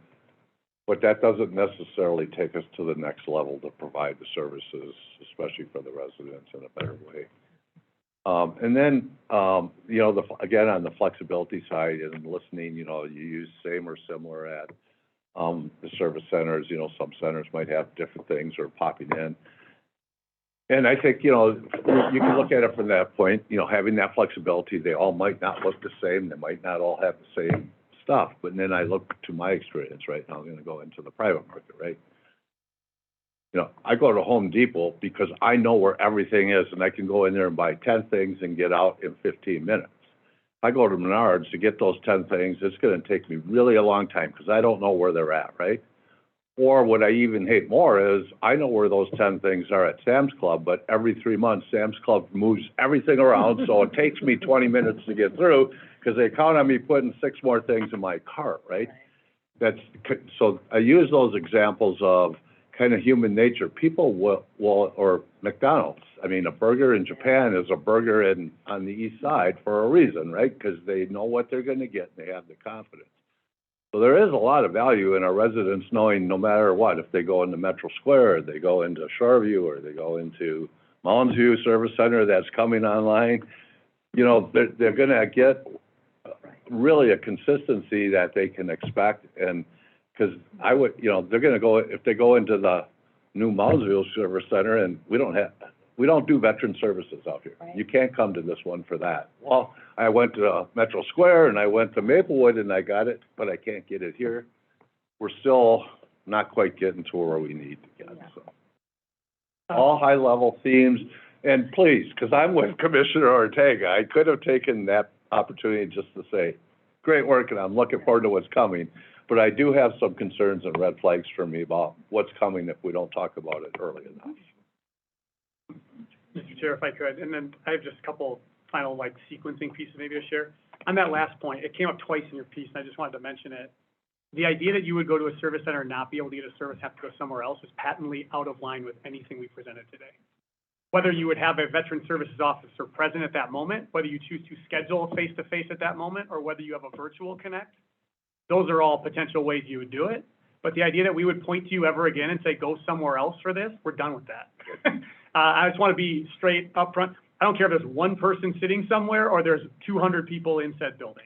but that doesn't necessarily take us to the next level to provide the services, especially for the residents, in a better way. And then, you know, again, on the flexibility side and listening, you know, you use same or similar at the service centers. You know, some centers might have different things or popping in. And I think, you know, you can look at it from that point, you know, having that flexibility, they all might not look the same, they might not all have the same stuff, but then I look to my experience, right, now I'm gonna go into the private market, right? You know, I go to Home Depot because I know where everything is and I can go in there and buy 10 things and get out in 15 minutes. If I go to Menards to get those 10 things, it's gonna take me really a long time because I don't know where they're at, right? Or what I even hate more is, I know where those 10 things are at Sam's Club, but every 3 months, Sam's Club moves everything around, so it takes me 20 minutes to get through, because they count on me putting 6 more things in my cart, right? So I use those examples of kind of human nature. People will, or McDonald's, I mean, a burger in Japan is a burger on the east side for a reason, right? Because they know what they're gonna get, and they have the confidence. So there is a lot of value in our residents knowing no matter what, if they go into Metro Square, or they go into Shoreview, or they go into Mounds View Service Center that's coming online, you know, they're gonna get really a consistency that they can expect. And, because I would, you know, they're gonna go, if they go into the new Moundsville Service Center, and we don't do veteran services out here. Right. You can't come to this one for that. Well, I went to Metro Square and I went to Maplewood and I got it, but I can't get it here. We're still not quite getting to where we need to get, so. All high-level themes, and please, because I'm with Commissioner Ortega, I could have taken that opportunity just to say, great work, and I'm looking forward to what's coming. But I do have some concerns and red flags for me about what's coming if we don't talk about it early enough. Mr. Chair, if I could, and then I have just a couple final, like, sequencing pieces maybe to share. On that last point, it came up twice in your piece, and I just wanted to mention it. The idea that you would go to a service center and not be able to get a service, have to go somewhere else, is patently out of line with anything we presented today. Whether you would have a veteran services officer present at that moment, whether you choose to schedule a face-to-face at that moment, or whether you have a virtual connect, those are all potential ways you would do it. But the idea that we would point to you ever again and say, go somewhere else for this, we're done with that. I just want to be straight up front. I don't care if there's one person sitting somewhere or there's 200 people in said building.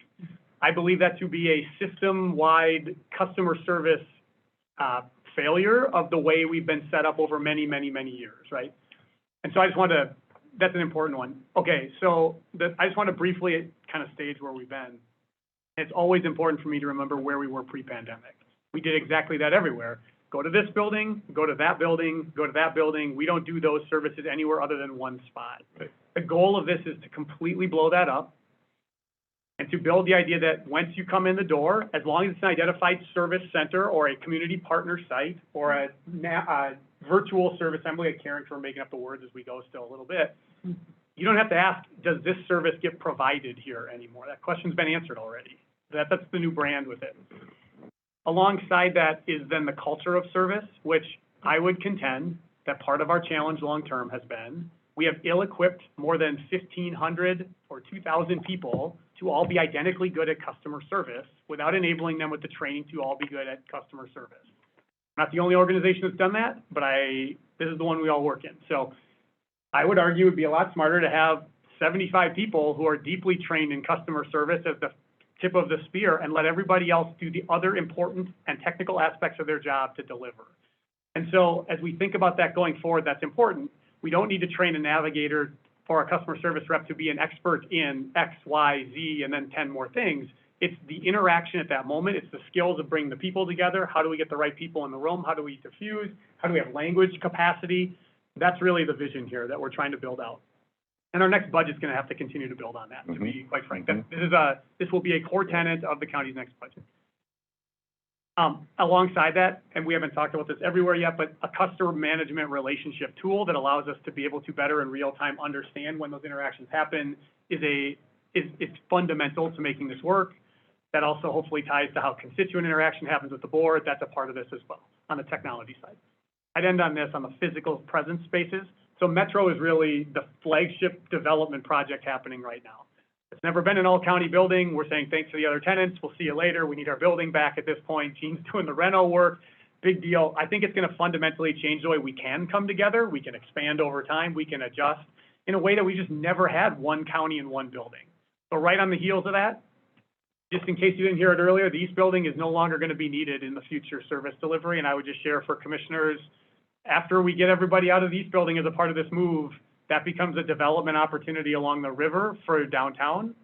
I believe that to be a system-wide customer service failure of the way we've been set up over many, many, many years, right? And so I just want to, that's an important one. Okay, so I just want to briefly kind of stage where we've been. It's always important for me to remember where we were pre-pandemic. We did exactly that everywhere. Go to this building, go to that building, go to that building. We don't do those services anywhere other than one spot. Right. The goal of this is to completely blow that up and to build the idea that once you come in the door, as long as it's an identified service center or a community partner site or a virtual service, I'm going to Karen for making up the words as we go still a little bit. You don't have to ask, does this service get provided here anymore? That question's been answered already. That's the new brand with it. Alongside that is then the culture of service, which I would contend that part of our challenge long-term has been, we have ill-equipped more than 1,500 or 2,000 people to all be identically good at customer service without enabling them with the training to all be good at customer service. Not the only organization that's done that, but this is the one we all work in. So I would argue it would be a lot smarter to have 75 people who are deeply trained in customer service as the tip of the spear and let everybody else do the other important and technical aspects of their job to deliver. And so as we think about that going forward, that's important. We don't need to train a navigator or a customer service rep to be an expert in X, Y, Z, and then 10 more things. It's the interaction at that moment. It's the skills of bringing the people together. How do we get the right people in the room? How do we diffuse? How do we have language capacity? That's really the vision here that we're trying to build out. And our next budget's going to have to continue to build on that, to be quite frank. This will be a core tenet of the county's next budget. Alongside that, and we haven't talked about this everywhere yet, but a customer management relationship tool that allows us to be able to better in real time understand when those interactions happen it's fundamental to making this work. That also hopefully ties to how constituent interaction happens with the board. That's a part of this as well on the technology side. I'd end on this on the physical presence spaces. So Metro is really the flagship development project happening right now. It's never been an all-county building. We're saying thanks to the other tenants. We'll see you later. We need our building back at this point. Gene's doing the reno work. Big deal. I think it's going to fundamentally change the way we can come together. We can expand over time. We can adjust in a way that we just never had one county in one building. So right on the heels of that, just in case you didn't hear it earlier, the East Building is no longer going to be needed in the future service delivery. And I would just share for commissioners, after we get everybody out of the East Building as a part of this move, that becomes a development opportunity along the river for downtown.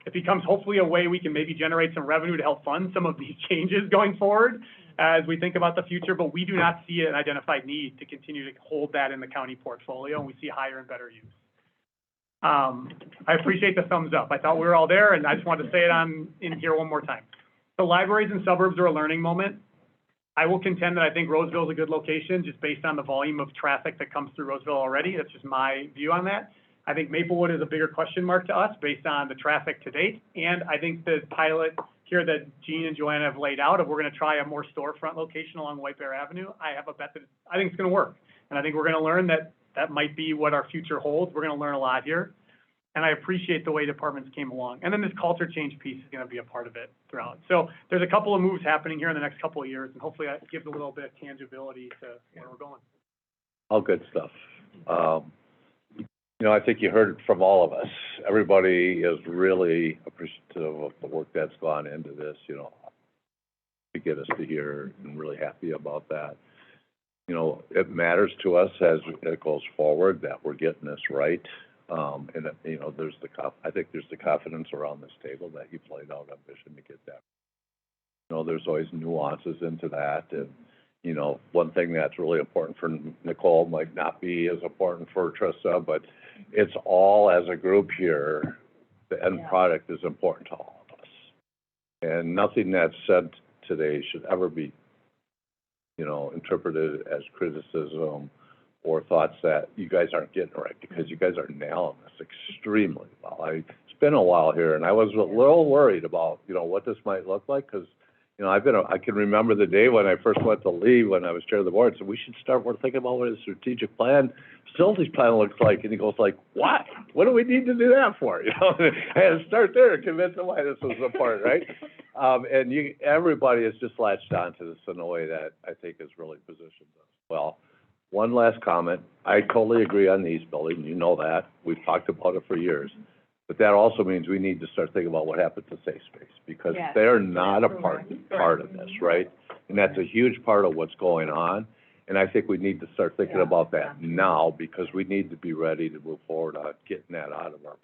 It becomes hopefully a way we can maybe generate some revenue to help fund some of these changes going forward as we think about the future, but we do not see an identified need to continue to hold that in the county portfolio, and we see higher and better use. I appreciate the thumbs up. I thought we were all there, and I just wanted to say it in here one more time. The libraries and suburbs are a learning moment. I will contend that I think Roseville's a good location, just based on the volume of traffic that comes through Roseville already. That's just my view on that. I think Maplewood is a bigger question mark to us based on the traffic to date. And I think the pilot here that Jean and Joanna have laid out, if we're gonna try a more storefront location along White Bear Avenue, I have a bet that I think it's gonna work. And I think we're gonna learn that that might be what our future holds. We're gonna learn a lot here. And I appreciate the way departments came along. And then this culture change piece is gonna be a part of it throughout. So there's a couple of moves happening here in the next couple of years, and hopefully that gives a little bit of tangibility to where we're going. All good stuff. You know, I think you heard it from all of us. Everybody is really appreciative of the work that's gone into this, you know, to get us to here, and really happy about that. You know, it matters to us as it goes forward that we're getting this right. And, you know, I think there's the confidence around this table that you've laid out a vision to get that. You know, there's always nuances into that, and, you know, one thing that's really important for Nicole might not be as important for Trista, but it's all as a group here, the end product is important to all of us. And nothing that's said today should ever be, you know, interpreted as criticism or thoughts that you guys aren't getting right, because you guys are nailing this extremely well. It's been a while here, and I was a little worried about, you know, what this might look like, because, you know, I can remember the day when I first went to Lee, when I was chair of the board, so we should start, we're thinking about what a strategic plan, facilities plan looks like, and he goes like, why? What do we need to do that for? You know, I had to start there and convince him why this was important, right? And everybody has just latched onto this in a way that I think has really positioned us well. One last comment, I totally agree on the East Building, you know that, we've talked about it for years. But that also means we need to start thinking about what happened to safe space, because they're not a part of this, right? And that's a huge part of what's going on, and I think we need to start thinking about that now, because we need to be ready to move forward on getting that out of our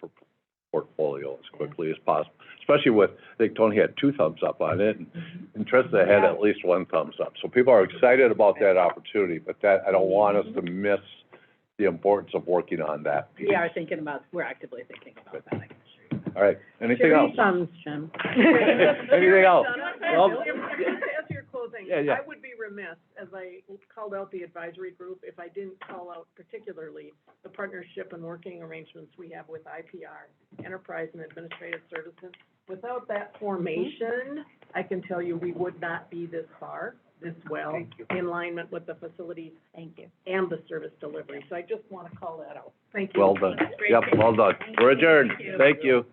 portfolio as quickly as possible. Especially with, I think Tony had 2 thumbs up on it, and Trista had at least 1 thumbs up. So people are excited about that opportunity, but that, I don't want us to miss the importance of working on that piece. We're actively thinking about that, I can assure you. All right, anything else? thumbs, Jim. Anything else? Well, To answer your closing, Yeah. I would be remiss, as I called out the advisory group, if I didn't call out particularly the partnership and working arrangements we have with IPR, Enterprise and Administrative Services. Without that formation, I can tell you we would not be this far, this well, in alignment with the facilities. Thank you. And the service delivery. So I just want to call that out. Thank you. Well done. Yep, well done. We're adjourned. Thank you.